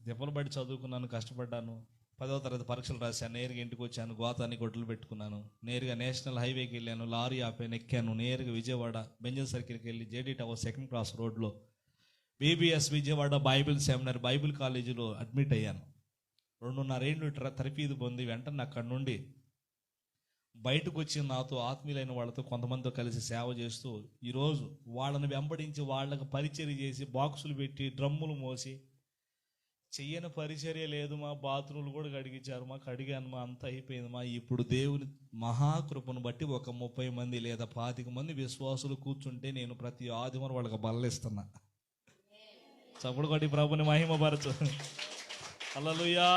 దెబ్బలు పడి చదువుకున్నాను, కష్టపడ్డాను. 10వ తరగతి పరీక్షలు రాశాను, నేరుగా ఇంటికి వచ్చాను, గోతాన్ని గొడ్డలు పెట్టుకున్నాను, నేరుగా నేషనల్ హైవేకి వెళ్ళాను, లారీ ఆపాను, ఎక్కాను, నేరుగా విజయవాడ బెంజల్ సర్కిల్కి వెళ్ళి జేడీ టవర్ 2nd క్రాస్ రోడ్లో BBS Vijayawada Bible seminar Bible కాలేజీలో అడ్మిట్ అయ్యాను. 2.5 ఏళ్ళు తరఫీదు పొంది వెంటనే అక్కడి నుండి బయటకు వచ్చి నాతో ఆత్మీయులైన వాళ్ళతో కొంతమందితో కలిసి సేవ చేస్తూ ఈరోజు వాళ్ళని వెంబడించి వాళ్ళకి పరిచర్య చేసి బాక్సులు పెట్టి డ్రమ్ములు మోసి, చెయ్యని పరిచర్య లేదు మా, బాత్రూములు కూడా కడిగించారు మా, కడిగాను మా, అంతా అయిపోయింది మా. ఇప్పుడు దేవుని మహాకృపను బట్టి ఒక 30 మంది లేదా 25 మంది విశ్వాసులు కూర్చుంటే నేను ప్రతి ఆదివారం వాళ్ళకి బల్లలిస్తున్నా. చప్పుడు కొట్టి ప్రభుని మహిమపరచు. హల్లెలూయా.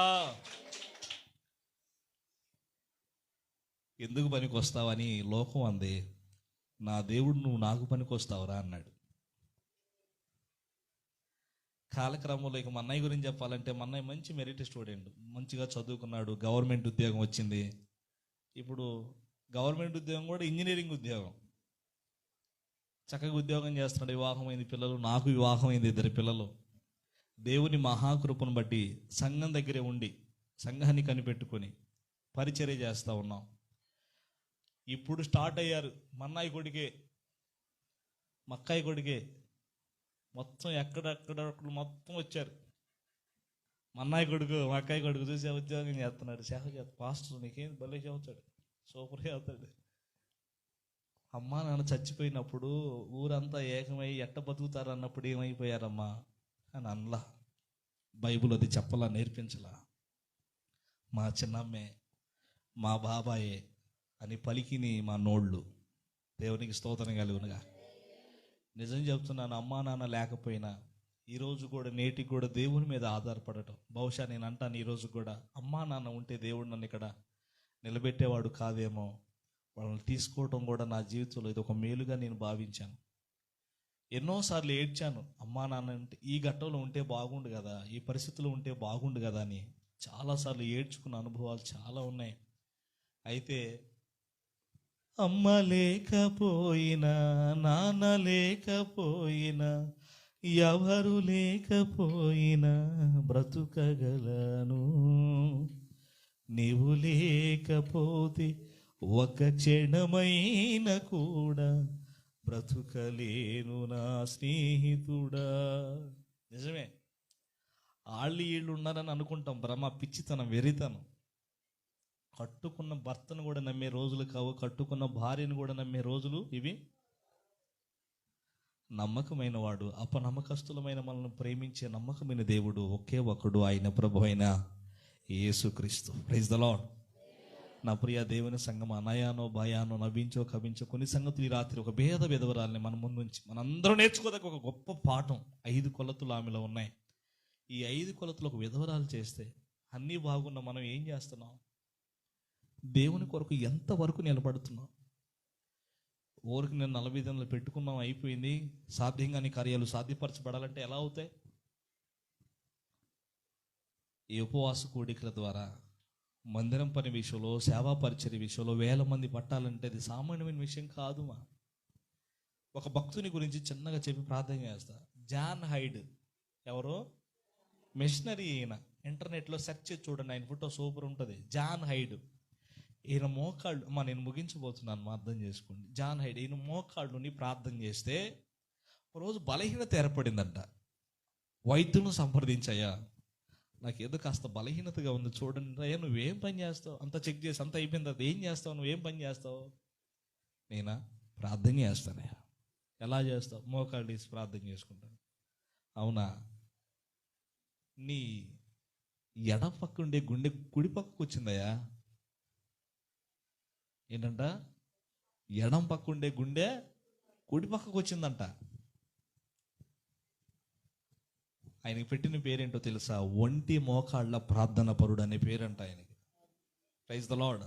ఎందుకు పనికి వస్తావని లోకం అంది, నా దేవుడు నువ్వు నాకు పనికి వస్తావురా అన్నాడు. కాలక్రమంలో ఇక మా అన్నయ్య గురించి చెప్పాలంటే, మా అన్నయ్య మంచి మెరిట్ స్టూడెంట్, మంచిగా చదువుకున్నాడు, గవర్నమెంట్ ఉద్యోగం వచ్చింది. ఇప్పుడు గవర్నమెంట్ ఉద్యోగం కూడా ఇంజనీరింగ్ ఉద్యోగం, చక్కగా ఉద్యోగం చేస్తున్నాడు. వివాహమైంది, పిల్లలు, నాకు వివాహమైంది, 2 పిల్లలు. దేవుని మహాకృపను బట్టి సంఘం దగ్గరే ఉండి సంఘాన్ని కనిపెట్టుకొని పరిచర్య చేస్తూ ఉన్నాం. ఇప్పుడు స్టార్ట్ అయ్యారు మన్నాయి కొడుకే, మక్కాయి కొడుకే, మొత్తం ఎక్కడెక్కడ మొత్తం వచ్చారు. మన్నాయి కొడుకు మక్కాయి కొడుకు చూసి ఉద్యోగం చేస్తున్నాడు, సేవ చేస్తాడు. పాస్టర్ నీకేం భలే చెబుతాడు, సూపర్ చెబుతాడు. అమ్మా నాన్న చచ్చిపోయినప్పుడు ఊరంతా ఏకమై ఎట్ట బతుకుతారు అన్నప్పుడు ఏమైపోయారమ్మా అని అనలా. బైబుల్ అది చెప్పలా, నేర్పించలా. మా చిన్నమ్మే, మా బాబాయే అని పలికిని మా నోళ్ళు. దేవునికి స్తోత్రం కలుగునుగా. నిజం చెప్తున్నాను, అమ్మా నాన్న లేకపోయినా ఈరోజు కూడా నేటికి కూడా దేవుని మీద ఆధారపడటం. బహుశా నేను అంటాను, ఈరోజు కూడా అమ్మా నాన్న ఉంటే దేవుడు నన్ను ఇక్కడ నిలబెట్టేవాడు కాదేమో. వాళ్ళని తీసుకోవటం కూడా నా జీవితంలో ఇది ఒక మేలుగా నేను భావించాను. ఎన్నోసార్లు ఏడ్చాను, అమ్మా నాన్న ఉంటే ఈ ఘట్టంలో ఉంటే బాగుండు కదా, ఈ పరిస్థితుల్లో ఉంటే బాగుండు కదా అని చాలాసార్లు ఏడ్చుకున్న అనుభవాలు చాలా ఉన్నాయి. అయితే అమ్మ లేకపోయినా, నాన్న లేకపోయినా, ఎవరు లేకపోయినా బ్రతుకగలను. నీవు లేకపోతే ఒక క్షణమైన కూడా బ్రతుకలేను నా స్నేహితుడా. నిజమే, వీళ్ళు ఉన్నారని అనుకుంటాం, భ్రమ, పిచ్చితనం, వెరితనం. కట్టుకున్న భర్తను కూడా నమ్మే రోజులు కావు, కట్టుకున్న భార్యను కూడా నమ్మే రోజులు ఇవి. నమ్మకమైన వాడు, అపనమ్మకస్తులమైన మనల్ని ప్రేమించే నమ్మకమైన దేవుడు ఒకే ఒకడు, ఆయన ప్రభు అయిన యేసుక్రీస్తు. Praise the Lord. నా ప్రియ దేవుని సంగమా, నయానో భయానో, నవ్వించో కవించో కొన్ని సంగతులు ఈ రాత్రి ఒక భేద విధవరాల్ని మన ముందు నుంచి మనందరూ నేర్చుకోదగ్గ ఒక గొప్ప పాఠం. 5 కొలతలు ఆమెలో ఉన్నాయి. ఈ 5 కొలతలు ఒక విధవరాలు చేస్తే అన్నీ బాగున్న మనం ఏం చేస్తున్నాం? దేవుని కొరకు ఎంతవరకు నిలబడుతున్నాం? ఊరికి నేను 40 దినాలు పెట్టుకున్నాం, అయిపోయింది, సాధ్యంగాని కార్యాలు సాధ్యపరచబడాలంటే ఎలా అవుతాయి? ఈ ఉపవాస కూడికల ద్వారా మందిరం పని విషయంలో, సేవా పరిచర్య విషయంలో 1000 మంది పట్టాలంటే అది సామాన్యమైన విషయం కాదు. ఒక భక్తుని గురించి చిన్నగా చెప్పి ప్రార్థన చేస్తా. జాన్ హైడ్ ఎవరో మిషనరీ, ఈయన ఇంటర్నెట్లో సెర్చ్ చేసి చూడండి, ఆయన ఫోటో సూపర్ ఉంటుంది. John Hyde. ఈయన మోకాళ్ళు నేను ముగించబోతున్నాను, మా అర్థం చేసుకోండి. జాన్ హైడ్ ఈయన మోకాళ్ళుని ప్రార్థన చేస్తే ఒకరోజు బలహీనత ఏర్పడిందంట. వైద్యులను సంప్రదించాయా, నాకు ఏదో కాస్త బలహీనతగా ఉంది చూడండి. అయ్యా నువ్వేం పని చేస్తావు, అంతా చెక్ చేసి అంతా అయిపోయిన తర్వాత ఏం చేస్తావు, నువ్వేం పని చేస్తావు? నేనా ప్రార్థన చేస్తానయ్యా. ఎలా చేస్తావు? మోకాళ్ళు తీసి ప్రార్థన చేసుకుంటాను. అవునా, నీ ఎడం పక్క ఉండే గుండె కుడి పక్కకు వచ్చిందయ్యా. ఏంటంట, ఎడం పక్క ఉండే గుండె కుడి పక్కకు వచ్చిందంట. ఆయనకి పెట్టిన పేరేంటో తెలుసా? ఒంటి మోకాళ్ళ ప్రార్థన పరుడు అనే పేరంట ఆయనకి. Praise the Lord.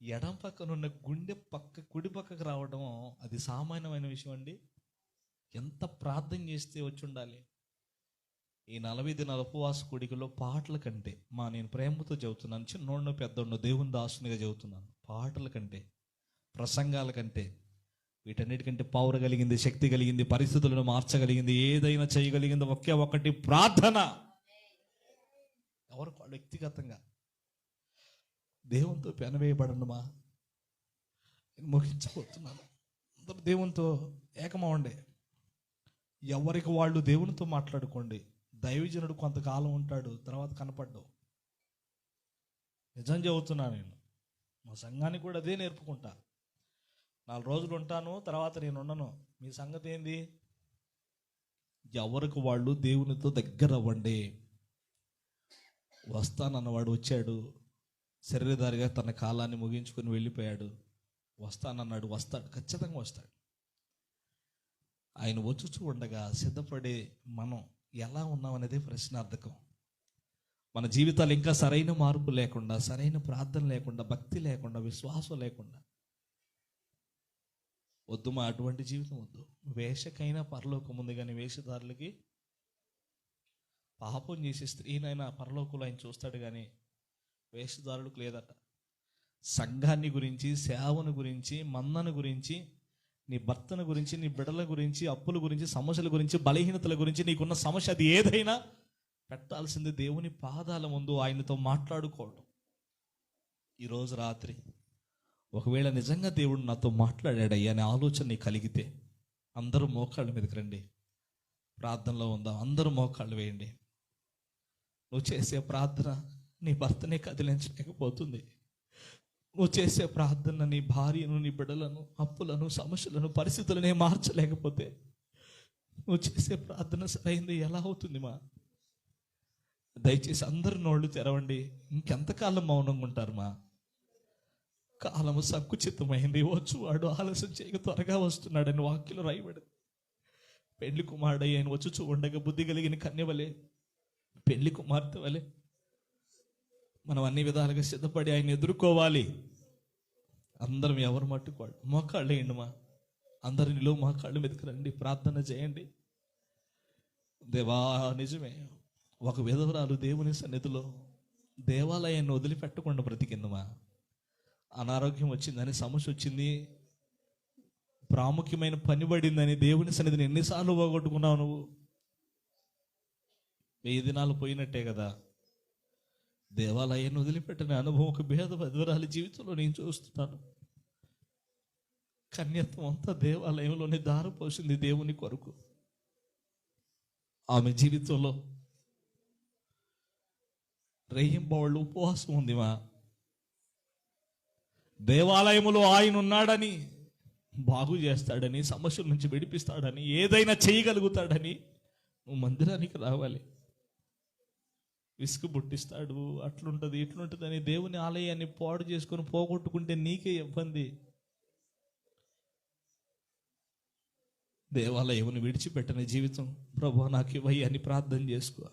ఎడం పక్కనున్న గుండె కుడి పక్కకు రావడం అది సామాన్యమైన విషయం అండి. ఎంత ప్రార్థన చేస్తే వచ్చి ఉండాలి. ఈ 40 దినాల ఉపవాస కూడికలో పాటల కంటే, నేను ప్రేమతో చెబుతున్నాను, చిన్నోడినో పెద్దోడినో దేవుని దాసునిగా చెబుతున్నాను, పాటల కంటే, ప్రసంగాల కంటే, వీటన్నిటికంటే పవర్ కలిగింది, శక్తి కలిగింది, పరిస్థితులను మార్చగలిగింది, ఏదైనా చేయగలిగింది ఒకే ఒకటి, ప్రార్థన. ఎవరు వ్యక్తిగతంగా దేవునితో పెనవేయబడనుమా. ముగించబోతున్నాను. అందరూ దేవునితో ఏకమవండి. ఎవరికి వాళ్ళు దేవునితో మాట్లాడుకోండి. దైవజనుడు కొంతకాలం ఉంటాడు, తర్వాత కనపడ్డావు. నిజం చెబుతున్నాను. నేను మా సంఘానికి కూడా అదే నేర్పుకుంటా. 4 రోజులు ఉంటాను, తర్వాత నేను ఉండను. మీ సంగతి ఏంది? ఎవరికి వాళ్ళు దేవునితో దగ్గర అవ్వండి. వస్తానన్నవాడు వచ్చాడు, శరీరధారిగా తన కాలాన్ని ముగించుకొని వెళ్ళిపోయాడు. వస్తానన్నాడు, వస్తాడు, ఖచ్చితంగా వస్తాడు. ఆయన వచ్చుచూ ఉండగా సిద్ధపడే మనం ఎలా ఉన్నామనేదే ప్రశ్నార్థకం. మన జీవితాలు ఇంకా సరైన మార్పు లేకుండా, సరైన ప్రార్థన లేకుండా, భక్తి లేకుండా, విశ్వాసం లేకుండా వద్దు మా అటువంటి జీవితం వద్దు. వేషకైనా పరలోకం ఉంది, కానీ వేషధారులకి, పాపం చేసే స్త్రీనైనా పరలోకంలో ఆయన చూస్తాడు, కానీ వేషధారులకు లేదట. సంఘాన్ని గురించి, సేవను గురించి, మందను గురించి, నీ భర్తను గురించి, నీ బిడ్డల గురించి, అప్పుల గురించి, సమస్యల గురించి, బలహీనతల గురించి, నీకున్న సమస్య అది ఏదైనా పెట్టాల్సింది దేవుని పాదాల ముందు ఆయనతో మాట్లాడుకోవడం. ఈరోజు రాత్రి ఒకవేళ నిజంగా దేవుడు నాతో మాట్లాడాడయ్యా అనే ఆలోచన నీకు కలిగితే అందరూ మోకాళ్ళ మీదకి రండి, ప్రార్థనలో ఉందాం. అందరూ మోకాళ్ళు వేయండి. నువ్వు చేసే ప్రార్థన నీ భర్తనే కదిలించలేకపోతుంది. నువ్వు చేసే ప్రార్థన నీ భార్యను, నీ బిడ్డలను, అప్పులను, సమస్యలను, పరిస్థితులనే మార్చలేకపోతే నువ్వు చేసే ప్రార్థన సరైంది ఎలా అవుతుంది? దయచేసి అందరు నోళ్ళు తెరవండి. ఇంకెంతకాలం మౌనంగా ఉంటారు? కాలము సంకుచితమైంది, వచ్చువాడు ఆలస్యం చేయక త్వరగా వస్తున్నాడని వాక్యలో రాయబడి. పెళ్లి కుమారుడు ఆయన వచ్చుచూ ఉండగా బుద్ధి కలిగిన కన్యవలే, పెళ్లి కుమార్తె వలె మనం అన్ని విధాలుగా సిద్ధపడి ఆయన ఎదుర్కోవాలి. అందరం ఎవరు మట్టుకోవాలి. మోకాళ్ళు వేయండి. అందరిలో మోకాళ్ళు మీదకి రండి, ప్రార్థన చేయండి. దేవా, నిజమే, ఒక విధవరాలు దేవుని సన్నిధిలో దేవాలయాన్ని వదిలిపెట్టకుండా బ్రతికిందమా. అనారోగ్యం వచ్చిందని, సమస్య వచ్చింది, ప్రాముఖ్యమైన పని పడిందని దేవుని సన్నిధిని ఎన్నిసార్లు పోగొట్టుకున్నావు నువ్వు? 1000 దినాలు పోయినట్టే కదా. దేవాలయాన్ని వదిలిపెట్టిన అనుభవం ఒక విధవరాలి జీవితంలో నేను చూస్తున్నాను. కన్యత్వం అంతా దేవాలయంలోనే దారిపోసింది దేవుని కొరకు. ఆమె జీవితంలో రేయింబవళ్ళు ఉపవాసం ఉంది. దేవాలయములో ఆయన ఉన్నాడని, బాగు చేస్తాడని, సమస్యల నుంచి విడిపిస్తాడని, ఏదైనా చేయగలుగుతాడని నువ్వు మందిరానికి రావాలి. విసుగు పుట్టిస్తాడు, అట్లుంటుంది ఇట్లుంటుంది అని దేవుని ఆలయాన్ని పాడు చేసుకొని పోగొట్టుకుంటే నీకే ఇబ్బంది. దేవాలయమును విడిచిపెట్టని జీవితం ప్రభువా నాకు ఇవ్వయ్య అని ప్రార్థన చేసుకో.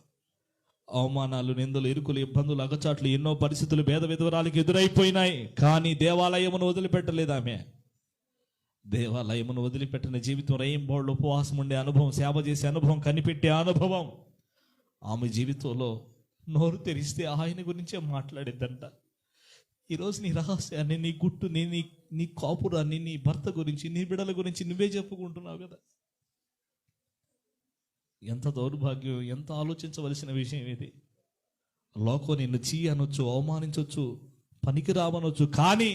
అవమానాలు, నిందలు, ఇరుకులు, ఇబ్బందులు, అగచాట్లు, ఎన్నో పరిస్థితులు భేద విధవరాలకు ఎదురైపోయినాయి, కానీ దేవాలయమును వదిలిపెట్టలేదు ఆమె. దేవాలయమును వదిలిపెట్టిన జీవితం, రేయింబోళ్ళు ఉపవాసం ఉండే అనుభవం, సేవ చేసే అనుభవం, కనిపెట్టే అనుభవం ఆమె జీవితంలో నోరు తెరిస్తే ఆయన గురించే మాట్లాడిద్దంట. ఈరోజు నీ రహస్యాన్ని, నీ గుట్టుని, నీ కాపురాన్ని, నీ భర్త గురించి, నీ బిడ్డల గురించి నువ్వే చెప్పుకుంటున్నావు కదా. ఎంత దౌర్భాగ్యం, ఎంత ఆలోచించవలసిన విషయం ఇది. లోకం నిన్ను చీ అనొచ్చు, అవమానించవచ్చు, పనికి రావనొచ్చు, కానీ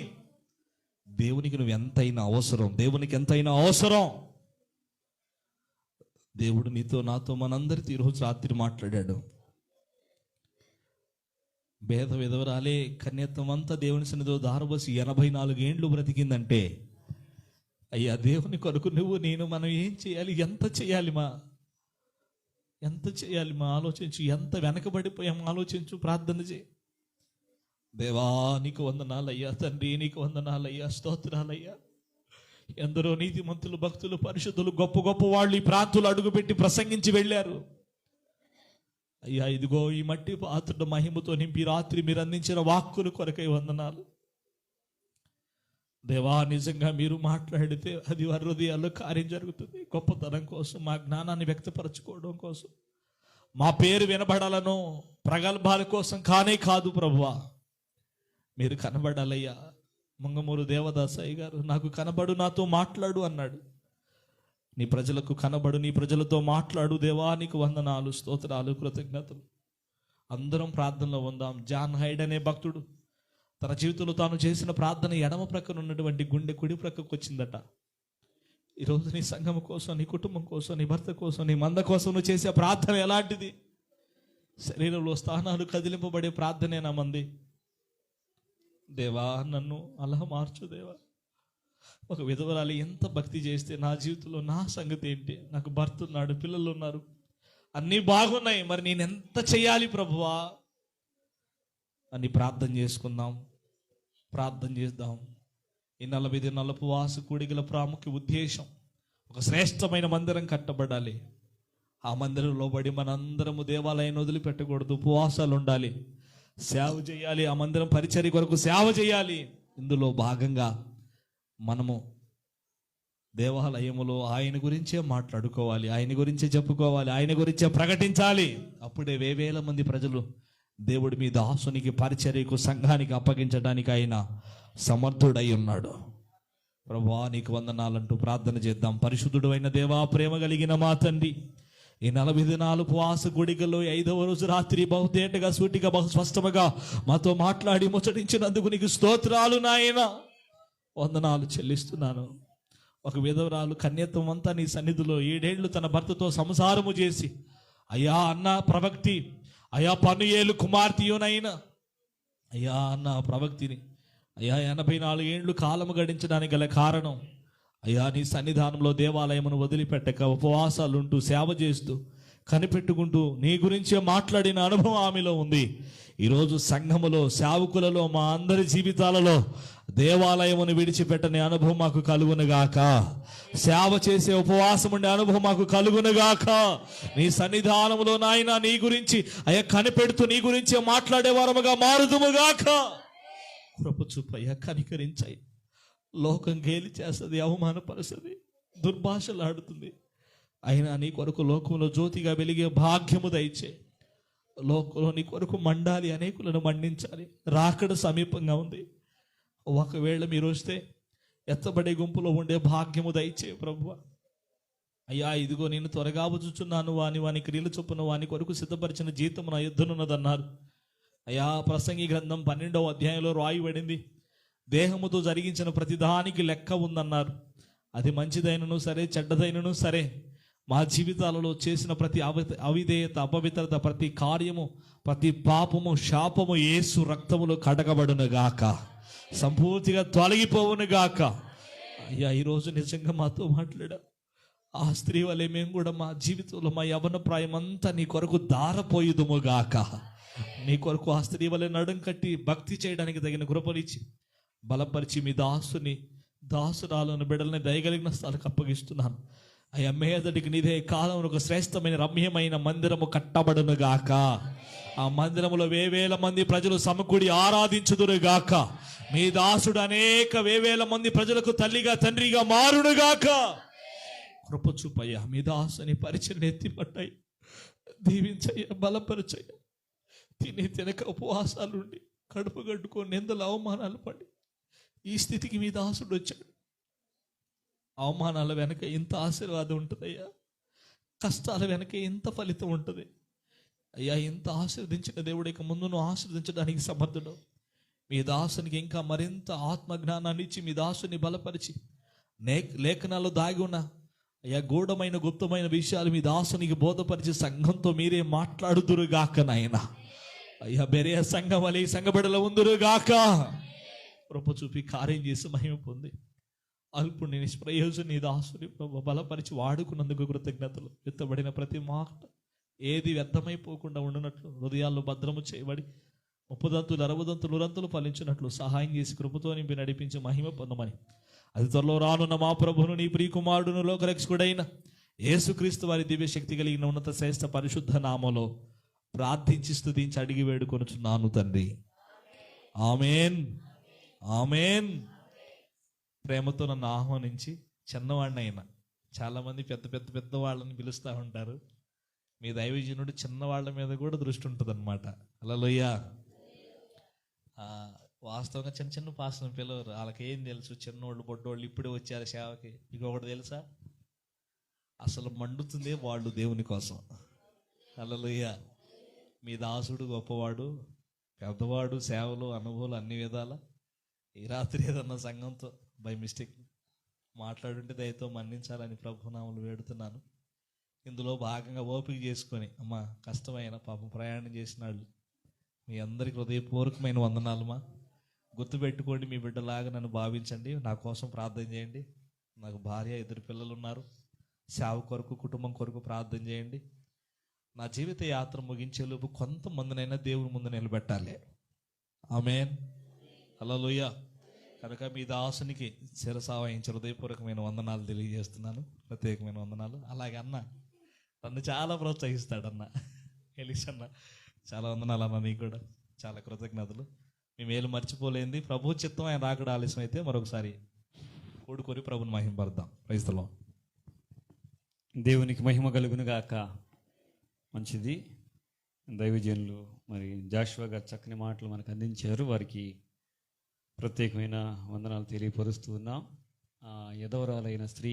దేవునికి నువ్వు ఎంతైనా అవసరం. దేవునికి ఎంతైనా అవసరం. దేవుడు నీతో నాతో మనందరితో ఈరోజు రాత్రి మాట్లాడాడు. భేద విధవరాలే కన్యత్వం అంతా దేవుని సన్నిధిలో దారబోసి 84 ఏండ్లు బ్రతికిందంటే, అయ్యా దేవుని కొరకు నువ్వు నేను మనం ఏం చేయాలి? ఎంత చేయాలి ఆలోచించు. ఎంత వెనకబడిపోయాం ఆలోచించు. ప్రార్థన చేయి. దేవా నీకు వందనాలయ్యా, తండ్రి నీకు వందనాలయ్యా, స్తోత్రాలయ్యా. ఎందరో నీతిమంతులు, భక్తులు, పరిశుద్ధులు, గొప్ప గొప్ప వాళ్ళు ఈ ప్రాంతాలు అడుగుపెట్టి ప్రసంగించి వెళ్ళారు. అయ్యా ఇదిగో ఈ మట్టి పాత్రుడు మహిమతో నింపి రాత్రి మీరు అందించిన వాక్కులు కొరకై వందనాలు. దేవా నిజంగా మీరు మాట్లాడితే అది వారి హృదయాల్లో కార్యం జరుగుతుంది. గొప్పతనం కోసం, మా జ్ఞానాన్ని వ్యక్తపరచుకోవడం కోసం, మా పేరు వినబడాలను ప్రగల్భాల కోసం కానే కాదు ప్రభువా. మీరు కనబడాలయ్యా. ముంగమూరు దేవదాసయ్య గారు నాకు కనబడు, నాతో మాట్లాడు అన్నాడు. నీ ప్రజలకు కనబడు, నీ ప్రజలతో మాట్లాడు దేవా. నీకు వందనాలు, స్తోత్రాలు, కృతజ్ఞతలు. అందరం ప్రార్థనలో ఉందాం. జాన్ హైడ్ అనే భక్తుడు తన జీవితంలో తాను చేసిన ప్రార్థన ఎడమ ప్రక్కన ఉన్నటువంటి గుండె కుడి ప్రక్కకు వచ్చిందట. ఈరోజు నీ సంఘం కోసం, నీ కుటుంబం కోసం, నీ భర్త కోసం, నీ మంద కోసం నువ్వు చేసే ప్రార్థన ఎలాంటిది? శరీరంలో స్థానాలు కదిలింపబడే ప్రార్థనేనా మంది? దేవా నన్ను అలా మార్చు దేవా. ఒక విధవరాలు ఎంత భక్తి చేస్తే నా జీవితంలో నా సంగతి ఏంటి? నాకు భర్త ఉన్నాడు, పిల్లలు ఉన్నారు, అన్నీ బాగున్నాయి, మరి నేను ఎంత చేయాలి ప్రభువా అని ప్రార్థన చేసుకుందాం. ప్రార్థన చేద్దాం. ఈ 40 దినాల ఉపవాస కూడికల ప్రాముఖ్య ఉద్దేశం, ఒక శ్రేష్టమైన మందిరం కట్టబడాలి. ఆ మందిరంలో బడి మనందరము దేవాలయాన్ని వదిలిపెట్టకూడదు. ఉపవాసాలు ఉండాలి, సేవ చేయాలి. ఆ మందిరం పరిచర్య కొరకు సేవ చేయాలి. ఇందులో భాగంగా మనము దేవాలయములో ఆయన గురించే మాట్లాడుకోవాలి, ఆయన గురించే చెప్పుకోవాలి, ఆయన గురించే ప్రకటించాలి. అప్పుడే వేవేల మంది ప్రజలు దేవుడి మీ దాసునికి, పరిచర్యకు, సంఘానికి అప్పగించడానికి ఆయన సమర్థుడై ఉన్నాడు. ప్రభువా నీకు వందనాలంటూ ప్రార్థన చేద్దాం. పరిశుద్ధుడు అయిన దేవా, ప్రేమ కలిగిన మా తండ్రి, ఈ 40 దినాలు ఉపవాస గుడికల్లో 5వ రోజు రాత్రి బహుతేటగా, సూటిగా, బహు స్పష్టముగా మాతో మాట్లాడి ముచ్చటించినందుకు నీకు స్తోత్రాలు నాయన. వందనాలు చెల్లిస్తున్నాను. ఒక విధవరాలు కన్యత్వం అంతా నీ సన్నిధిలో 7 ఏళ్ళు తన భర్తతో సంసారము చేసి, అయ్యా అన్న ప్రవక్తి, అయ్యా పనుయేలు కుమార్తెయునైనా అయ్యా అన్న ప్రవక్తిని అయ్యా 84 ఏండ్లు కాలము గడించడానికి గల కారణం, అయ్యా నీ సన్నిధానంలో దేవాలయమును వదిలిపెట్టక ఉపవాసాలుంటూ సేవ చేస్తూ కనిపెట్టుకుంటూ నీ గురించే మాట్లాడిన అనుభవం ఆమెలో ఉంది. ఈరోజు సంఘములో, సేవకులలో, మా అందరి జీవితాలలో దేవాలయమును విడిచిపెట్టని అనుభవం మాకు కలుగునుగాక. సేవ చేసే, ఉపవాసం ఉండే అనుభవం మాకు కలుగునుగాక. నీ సన్నిధానములో నాయన నీ గురించి అయ్యా కనిపెడుతూ నీ గురించే మాట్లాడే వారముగా మారుదుముగాక. కృప చూపయ్యా, కనికరించాయి. లోకం గేలి చేస్తుంది, అవమానపరుస్తుంది, దుర్భాషలాడుతుంది. అయినా నీ కొరకు లోకంలో జ్యోతిగా వెలిగే భాగ్యము దయచే. లోకంలో నీ కొరకు మండాలి, అనేకులను మండించాలి. రాకడ సమీపంగా ఉంది. ఒకవేళ మీరు వస్తే ఎత్తబడే గుంపులో ఉండే భాగ్యము దయచే ప్రభువా. అయ్యా ఇదిగో నేను త్వరగా వచ్చుచున్నాను, వాని క్రియలు చొప్పున వాని కొరకు సిద్ధపరిచిన జీతము నా యుద్ధనున్నదన్నారు. అయ్యా ప్రసంగి గ్రంథం 12వ అధ్యాయంలో రాయబడింది, దేహముతో జరిగించిన ప్రతిదానికి లెక్క ఉందన్నారు. అది మంచిదైనను సరే, చెడ్డదైనను సరే, మా జీవితాలలో చేసిన ప్రతి అవిధేయత, అపవిత్రత, ప్రతి కార్యము, ప్రతి పాపము, శాపము యేసు రక్తములో కడగబడును గాక, సంపూర్తిగా తొలగిపోవును గాక. అయ్యా ఈరోజు నిజంగా మాతో మాట్లాడా. ఆ స్త్రీ వలె మేము కూడా మా జీవితంలో మా యవ్వన ప్రాయం అంతా నీ కొరకు దారపోయుదుము గాక. నీ కొరకు ఆ స్త్రీ వలె నడుం కట్టి భక్తి చేయడానికి తగిన కృపలిచ్చి బలపరిచి మీ దాసురాలను, బిడ్డలని దయగలిగిన స్థాలకు అప్పగిస్తున్నాను. అయ్యా మేదటికి నీదే కాలం ఒక శ్రేష్టమైన రమ్యమైన మందిరము కట్టబడును గాక. ఆ మందిరములో వేవేల మంది ప్రజలు సమకూడి ఆరాధించుదురు గాక. మీ దాసుడు అనేక వేవేల మంది ప్రజలకు తల్లిగా, తండ్రిగా మారును గాక. కృప చూపయ్యా, మీ దాసుని పరిచయం ఎత్తిపట్టాయి, దీవించయ్యా, బలపరచయ్యా. తినక ఉపవాసాలుండి కడుపు గడ్డుకొని నిందలు, అవమానాలు పడి ఈ స్థితికి మీ దాసుడు వచ్చాడు. అవమానాల వెనక ఇంత ఆశీర్వాదం ఉంటుందయ్యా. కష్టాల వెనక ఎంత ఫలితం ఉంటుంది. అయ్యా, ఎంత ఆశీర్వదించిన దేవుడు ఇక ముందు నువ్వు ఆశీర్వదించడానికి సమర్థుడు. మీ దాసునికి ఇంకా మరింత ఆత్మజ్ఞానాన్ని ఇచ్చి మీ దాసుని బలపరిచి లేఖనాల్లో దాగి ఉన్న అయ్యా గూఢమైన గుప్తమైన విషయాలు మీ దాసునికి బోధపరిచి సంఘంతో మీరే మాట్లాడుదురుగాక నాయనా. అయ్యా, బెరే సంఘం వలె సంఘబిడ్డల ఉందురుగాక. కృప చూపి కార్యం చేసి మహిమ పొంది అల్పుని నిష్ప్రయోజన నీ దాసుని బలపరిచి వాడుకున్నందుకు కృతజ్ఞతలు. ఎత్తబడిన ప్రతి మాట ఏది వ్యర్థమైపోకుండా ఉండునట్లు హృదయాల్లో భద్రము చేయబడి 30 దంతులు 60 దంతులు 100 దంతులు ఫలించినట్లు సహాయం చేసి కృపతో నింపి నడిపించి మహిమ పొందమని అది త్వరలో రానున్న మా ప్రభువును నీ ప్రియకుమారుడును లోకరక్షకుడైన యేసుక్రీస్తు వారి దివ్య శక్తి కలిగిన ఉన్నత శ్రేష్ఠ పరిశుద్ధ నామములో ప్రార్థించి స్తుతించి అడిగి వేడుకొనుచున్నాను తండ్రి. ఆమేన్, ఆమేన్. ప్రేమతో నన్ను ఆహ్వానించి చిన్నవాడినైనా, చాలామంది పెద్ద పెద్ద పెద్ద వాళ్ళని పిలుస్తూ ఉంటారు. మీ దైవజనుడు చిన్నవాళ్ళ మీద కూడా దృష్టి ఉంటుంది అనమాట. హల్లెలూయా. వాస్తవంగా చిన్న చిన్న పాస్టర్ని పిలవరు. వాళ్ళకి ఏం తెలుసు, చిన్నోళ్ళు పొట్టోళ్ళు ఇప్పుడే వచ్చారు సేవకి. ఇంకొకటి తెలుసా, అసలు మండుతుందే వాళ్ళు దేవుని కోసం. హల్లెలూయా. మీ దాసుడు గొప్పవాడు, పెద్దవాడు, సేవలు అనుభవాలు అన్ని విధాల. ఈ రాత్రి ఏదన్నా సంఘంతో బై మిస్టేక్ మాట్లాడుంటే దయతో మన్నించాలని ప్రభునామములు వేడుతున్నాను. ఇందులో భాగంగా ఓపిక చేసుకొని అమ్మా కష్టమైన పాపం ప్రయాణం చేసిన వాళ్ళు మీ అందరికి హృదయపూర్వకమైన వందనాలమ్మా. గుర్తుపెట్టుకోండి, మీ బిడ్డలాగా నన్ను భావించండి, నా కోసం ప్రార్థన చేయండి. నాకు భార్య, 2 పిల్లలు ఉన్నారు. సేవ కొరకు, కుటుంబం కొరకు ప్రార్థన చేయండి. నా జీవిత యాత్ర ముగించేలోపు కొంతమందినైనా దేవుని ముందు నిలబెట్టాలి. ఆమేన్, హల్లెలూయా. కనుక మీ దాసునికి శిరసావహించి హృదయపూర్వకమైన వందనాలు తెలియజేస్తున్నాను, ప్రత్యేకమైన వందనాలు. అలాగే అన్న నన్ను చాలా ప్రోత్సహిస్తాడన్న ఎలిసన్న, చాలా వందనాలు అన్న, నీకు కూడా చాలా కృతజ్ఞతలు. మీ మేలు మర్చిపోలేంది. ప్రభు చిత్తం ఆయన రాకడ ఆలస్యం అయితే మరొకసారి కూడుకొని ప్రభుని మహిమపడదాం. Praise the lord. దేవునికి మహిమ కలుగును గాక. మంచిది. దైవజనులు మరి జాషువా గారు చక్కని మాటలు మనకు అందించారు. వారికి ప్రత్యేకమైన వందనాలు తెలియపరుస్తూ ఉన్నాం. యదవరాలైన స్త్రీ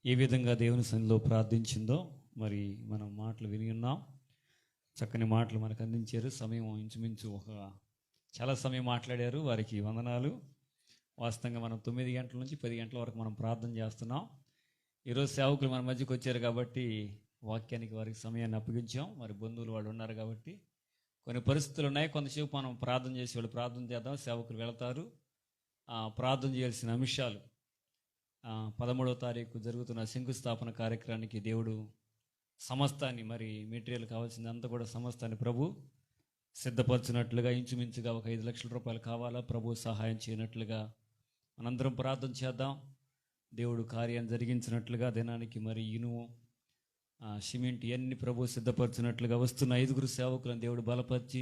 ఏ విధంగా దేవుని సన్నిధిలో ప్రార్థించిందో మరి మనం మాటలు విని ఉన్నాం. చక్కని మాటలు మనకు అందించారు. సమయం ఇంచుమించు చాలా సమయం మాట్లాడారు. వారికి వందనాలు. వాస్తవంగా మనం 9 గంటల నుంచి 10 గంటల వరకు మనం ప్రార్థన చేస్తున్నాం. ఈరోజు సేవకులు మన మధ్యకి వచ్చారు కాబట్టి వాక్యానికి వారికి సమయాన్ని అప్పగించాం. మరి బంధువులు వాళ్ళు ఉన్నారు కాబట్టి కొన్ని పరిస్థితులు ఉన్నాయి. కొంతసేపు మనం ప్రార్థన చేసి వాళ్ళు ప్రార్థన చేద్దాం. సేవకులు వెళతారు. ప్రార్థన చేయాల్సిన అంశాలు 13వ తారీఖు జరుగుతున్న శంకుస్థాపన కార్యక్రమానికి దేవుడు సమస్తాన్ని మరి మెటీరియల్ కావాల్సిందంతా కూడా సమస్తాన్ని ప్రభు సిద్ధపరచినట్లుగా ఇంచుమించుగా 5 లక్షల రూపాయలు కావాలా, ప్రభు సహాయం చేయనట్లుగా మనందరం ప్రార్థన చేద్దాం. దేవుడు కార్యాన్ని జరిగించినట్లుగా దినానికి మరి ఇనుము, సిమెంట్ ఇవన్నీ ప్రభు సిద్ధపరిచినట్లుగా వస్తున్న 5 సేవకులను దేవుడు బలపరిచి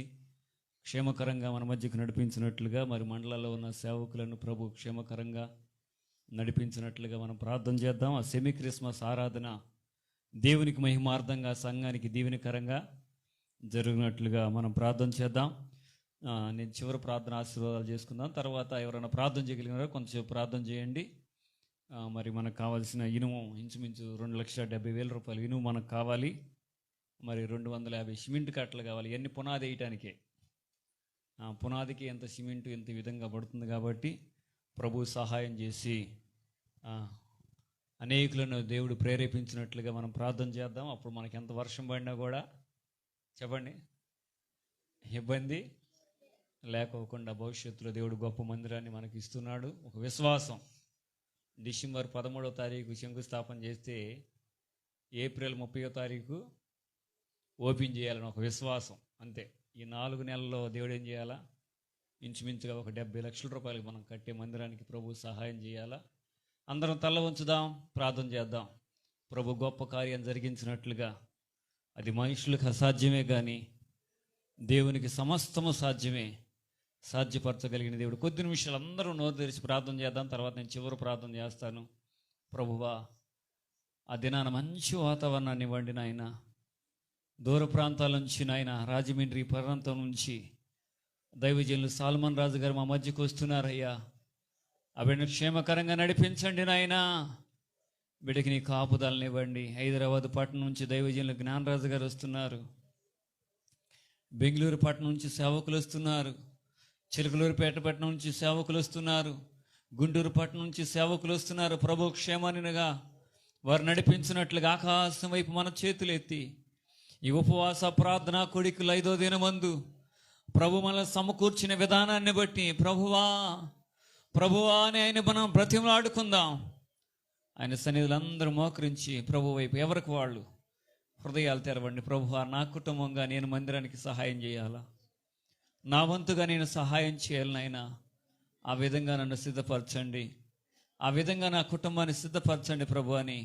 క్షేమకరంగా మన మధ్యకు నడిపించినట్లుగా మరి మండలాల్లో ఉన్న సేవకులను ప్రభు క్షేమకరంగా నడిపించినట్లుగా మనం ప్రార్థన చేద్దాం. ఆ సెమీ క్రిస్మస్ ఆరాధన దేవునికి మహిమార్థంగా సంఘానికి దీవెనకరంగా జరిగినట్లుగా మనం ప్రార్థన చేద్దాం. నేను చివరి ప్రార్థన ఆశీర్వాదాలు చేసుకుందాం. తర్వాత ఎవరైనా ప్రార్థన చేయగలిగినారో కొంతసేపు ప్రార్థన చేయండి. మరి మనకు కావాల్సిన ఇనుము ఇంచుమించు 2,70,000 రూపాయలు ఇనుము మనకు కావాలి. మరి 250 సిమెంట్ కట్టలు కావాలి. ఇవన్నీ పునాది వేయటానికే. పునాదికి ఎంత సిమెంటు ఎంత విధంగా పడుతుంది కాబట్టి ప్రభు సహాయం చేసి అనేకులను దేవుడు ప్రేరేపించినట్లుగా మనం ప్రార్థన చేద్దాం. అప్పుడు మనకి ఎంత వర్షం పడినా కూడా చెప్పండి ఇబ్బంది లేకోకుండా భవిష్యత్తులో దేవుడు గొప్ప మందిరాన్ని మనకి ఇస్తున్నాడు. ఒక విశ్వాసం. డిసెంబర్ 13వ తారీఖు శంకుస్థాపన చేస్తే ఏప్రిల్ 30వ తారీఖు ఓపెన్ చేయాలని ఒక విశ్వాసం. అంతే. ఈ 4 నెలల్లో దేవుడు ఏం చేయాలా? ఇంచుమించుగా 70 లక్షల రూపాయలు మనం కట్టే మందిరానికి ప్రభు సహాయం చేయాలా. అందరం తల ఉంచుదాం, ప్రార్థన చేద్దాం. ప్రభు గొప్ప కార్యం జరిగించినట్లుగా. అది మనుషులకు అసాధ్యమే కానీ దేవునికి సమస్తము సాధ్యమే. సాధ్యపరచగలిగిన దేవుడు. కొద్ది నిమిషాలు అందరూ నోరు తెరిచి ప్రార్థన చేద్దాం. తర్వాత నేను చివరి ప్రార్థన చేస్తాను. ప్రభువా, ఆ దినాన మంచి వాతావరణాన్ని ఇవ్వండి నాయన. దూర ప్రాంతాల నుంచి నాయన, రాజమండ్రి ప్రాంతం నుంచి దైవజనులు సాల్మన్ రాజు గారు మా మధ్యకు వస్తున్నారయ్యా. అవిని క్షేమకరంగా నడిపించండి నాయన. బిడ్డకి నీ కాపుదలనివ్వండి. హైదరాబాద్ పట్టణం నుంచి దైవజనులు జ్ఞానరాజు గారు వస్తున్నారు. బెంగళూరు పట్టణం నుంచి సేవకులు వస్తున్నారు. చిలకలూరుపేట పట్టణం నుంచి సేవకులు వస్తున్నారు. గుంటూరు పట్టణం నుంచి సేవకులు వస్తున్నారు. ప్రభు క్షేమానిగా వారు నడిపించినట్లుగా ఆకాశం వైపు మన చేతులు ఎత్తి ఈ ఉపవాస ప్రార్థనా కొడికలు 5వ దినమందు ప్రభు మనల్ని సమకూర్చిన విధానాన్ని బట్టి ప్రభువా ప్రభువా అని ఆయన మనం బ్రతిమలాడుకుందాం. ఆయన సన్నిధులు అందరూ మోకరించి ప్రభు వైపు ఎవరికి వాళ్ళు హృదయాలు తెరవండి. ప్రభువా, నా కుటుంబంగా నేను మందిరానికి సహాయం చేయాలా, నా వంతుగా నేను సహాయం చేయాలి నాయనా. ఆ విధంగా నన్ను సిద్ధపరచండి, ఆ విధంగా నా కుటుంబాన్ని సిద్ధపరచండి ప్రభు అని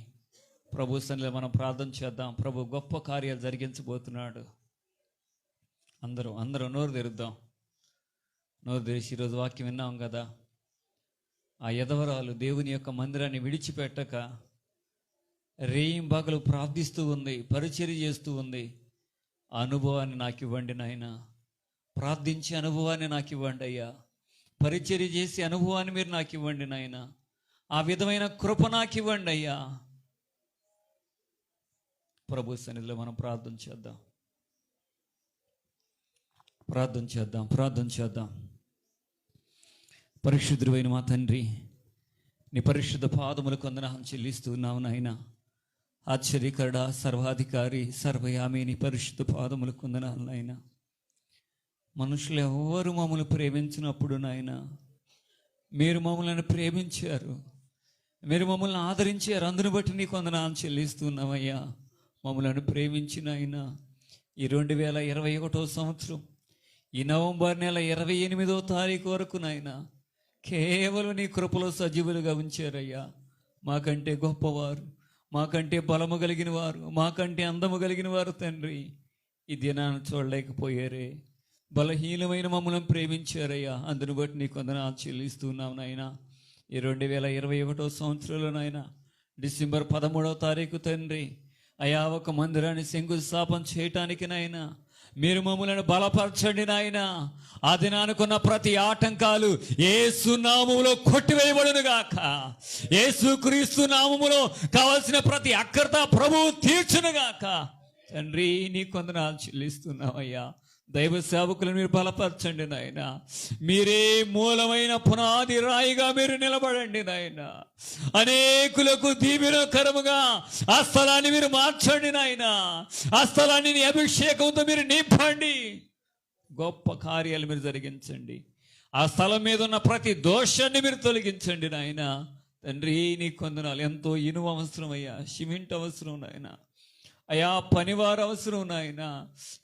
ప్రభు సన్నిధిలో మనం ప్రార్థన చేద్దాం. ప్రభు గొప్ప కార్యాలు జరిగించబోతున్నాడు. అందరూ నోరు తెరుద్దాం. నోరు తెరిచి ఈరోజు వాక్యం విన్నాం కదా, ఆ యెదవరాలు దేవుని యొక్క మందిరాన్ని విడిచిపెట్టక రేయింబగలు ప్రార్థిస్తూ ఉంది, పరిచర్య చేస్తూ ఉంది. ఆ అనుభవాన్ని నాకు ఇవ్వండి నాయన, ప్రార్థించే అనుభవాన్ని నాకు ఇవ్వండి అయ్యా, పరిచర్య చేసే అనుభవాన్ని మీరు నాకు ఇవ్వండి నాయన, ఆ విధమైన కృప నాకు ఇవ్వండి అయ్యా. ప్రభు సన్నిధిలో మనం ప్రార్థన చేద్దాం. పరిశుద్ధుడైన మా తండ్రి, నీ పరిశుద్ధ పాదములకు వందనాలు చెల్లిస్తున్నావు నాయన. ఆశ్చర్యకరుడా, సర్వాధికారి, సర్వయామి, నీ పరిశుద్ధ పాదములకు వందనాలు నాయన. మనుషులు ఎవరు మమ్మల్ని ప్రేమించినప్పుడు నాయన మీరు మమ్మల్ని ప్రేమించారు, మీరు మమ్మల్ని ఆదరించారు. అందును బట్టి నీకు వందనాలు చెల్లిస్తున్నామయ్యా. మమ్మల్ని ప్రేమించిన ఆయన ఈ 2021 సంవత్సరం ఈ నవంబర్ నెల 28వ తారీఖు వరకు నాయన కేవలం నీ కృపలో సజీవులుగా ఉంచారయ్యా. మాకంటే గొప్పవారు, మాకంటే బలము కలిగిన వారు, మాకంటే అందము కలిగిన వారు తండ్రి ఈ దినాన్ని చూడలేకపోయారే. బలహీనమైన మమ్మల్ని ప్రేమించారయ్యా. అందును బట్టి నీకు వందనాలు చెల్లిస్తున్నాం నాయన. ఈ 2021 సంవత్సరంలో నాయన డిసెంబర్ 13వ తారీఖు తండ్రి అయా ఒక మందిరాన్ని శంకుస్థాపన చేయటానికి నాయన మీరు మమ్మల్ని బలపరచండి నాయన. ఆ దినానుకున్న ప్రతి ఆటంకాలు యేసు నామములో కొట్టివేయబడును గాక. యేసు క్రీస్తు నామములో కావలసిన ప్రతి అక్కర్త ప్రభువు తీర్చును గాక. తండ్రి నీకు వందనాలు చెల్లిస్తున్నామయ్యా. దైవ సేవకులను మీరు బలపరచండి నాయన. మీరే మూలమైన పునాది రాయిగా మీరు నిలబడండి నాయన. అనేకులకు దీవెనకరముగా ఆ స్థలాన్ని మీరు మార్చండి నాయన. ఆ స్థలాన్ని నీ అభిషేకంతో మీరు నింపండి. గొప్ప కార్యాలు మీరు జరిగించండి. ఆ స్థలం మీద ఉన్న ప్రతి దోషాన్ని మీరు తొలగించండి నాయన. తండ్రి నీకు వందనాలు. ఎంతో ఇనుము అవసరం అయ్యా, సిమెంట్ అవసరం నాయన, అయ్యా పనివారు అవసరం నాయన.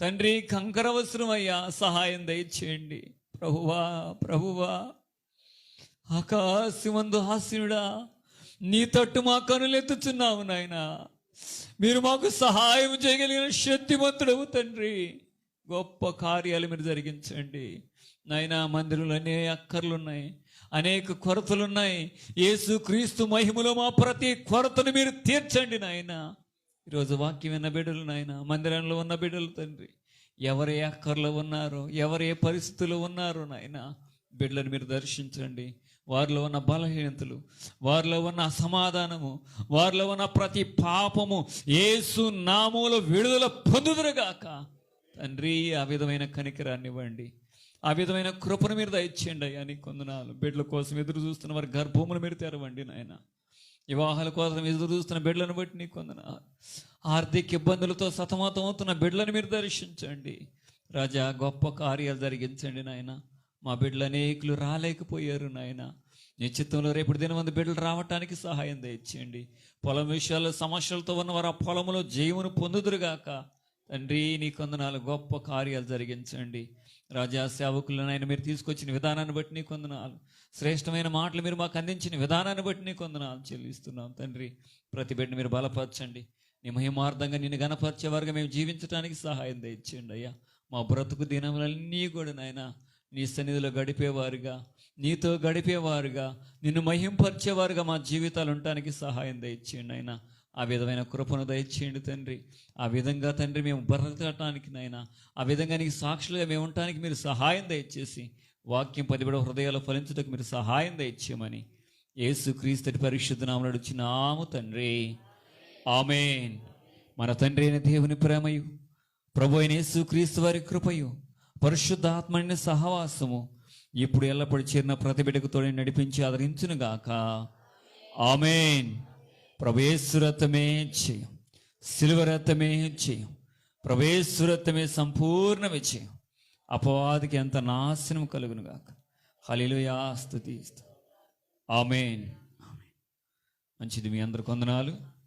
తండ్రి కంకర అవసరం అయ్యా, సహాయం దయచేయండి ప్రభువా. ఆకాశమందు హాస్యుడా, నీ తట్టు మా కనులెత్తుచున్నావు నాయన. మీరు మాకు సహాయం చేయగలిగిన శక్తిమంతుడవు తండ్రి. గొప్ప కార్యాలు మీరు జరిగించండి నాయన. మందిరంలో అనేక అక్కర్లున్నాయి, అనేక కొరతలున్నాయి. యేసు క్రీస్తు మహిమలో మా ప్రతి కొరతను మీరు తీర్చండి నాయన. ఈరోజు వాక్యం విన్న బిడ్డలు నాయన, మందిరంలో ఉన్న బిడ్డలు తండ్రి, ఎవరే అక్కర్లో ఉన్నారో, ఎవరే పరిస్థితుల్లో ఉన్నారో నాయన, బిడ్డలను మీరు దర్శించండి. వారిలో ఉన్న బలహీనతలు, వారిలో ఉన్న అసమాధానము, వారిలో ఉన్న ప్రతి పాపము యేసు నామములో విడుదల పొందుదురుగాక తండ్రి. ఆ విధమైన కనికరాన్ని ఇవ్వండి, ఆ విధమైన కృపను మీరు దయచేయండి అయ్యా. నీకు వందనాలు. బిడ్డల కోసం ఎదురు చూస్తున్న వారి గర్భములు మీరు తెరవండి నాయన. వివాహాల కోసం ఎదురు చూస్తున్న బిడ్డలను బట్టి నీకు వందనాలు. ఆర్థిక ఇబ్బందులతో సతమతం అవుతున్న బిడ్డలను మీరు దర్శించండి రాజా. గొప్ప కార్యాలు జరిగించండి నాయన. మా బిడ్డలు అనేకులు రాలేకపోయారు నాయన. నీ చిత్తంలో రేపు దినమంది బిడ్డలు రావటానికి సహాయం దయచేయండి. పొలం విషయాల్లో సమస్యలతో ఉన్నవారు ఆ పొలములో జయమును పొందుదురుగాక తండ్రి. నీకు వందనాలు. గొప్ప కార్యాలు జరిగించండి రాజా. సేవకులను ఆయన మీరు తీసుకొచ్చిన విధానాన్ని బట్టి నీకు వందనాలు. శ్రేష్టమైన మాటలు మీరు మాకు అందించిన విధానాన్ని బట్టి నీకు వందనాలు చెల్లిస్తున్నాం తండ్రి. ప్రతి బిడ్డను మీరు బలపరచండి. నీ మహిమార్థంగా నిన్ను గణపరిచేవారుగా మేము జీవించడానికి సహాయం దయచేయండి అయ్యా. మా బ్రతుకు దినములన్నీ కూడా నాయన నీ సన్నిధిలో గడిపేవారుగా, నీతో గడిపేవారుగా, నిన్ను మహింపరిచేవారుగా మా జీవితాలు ఉండటానికి సహాయం దయచేయండి అయినా. ఆ విధమైన కృపను దయచేయండి తండ్రి. ఆ విధంగా తండ్రి మేము బ్రతకటానికి నాయన, ఆ విధంగా నీకు సాక్షులుగా మేము ఉండటానికి మీరు సహాయం దయచేసి వాక్యం 10 హృదయాలు ఫలించుటకు మీరు సహాయం దయచేయమని యేసుక్రీస్తు పరిశుద్ధ నామములో అడుగుచున్నాము తండ్రి, ఆమేన్. మన తండ్రి అయిన దేవుని ప్రేమయు, ప్రభు అయిన యేసుక్రీస్తు వారి కృపయు, పరిశుద్ధాత్మని సహవాసము ఇప్పుడు ఎల్లప్పుడు చేరిన ప్రతి బిడ్డకు తోడి నడిపించి ఆదరించును గాక, ఆమేన్. ప్రభు యేసు రక్తమే జయం, సిలువ రక్తమే జయం, ప్రభు యేసు రక్తమే సంపూర్ణ విజయం. అపవాదికి ఎంత నాశనం కలుగును గాక. హల్లెలూయా, స్తుతి. ఆమేన్. మంచిది, మీ అందరికి వందనాలు.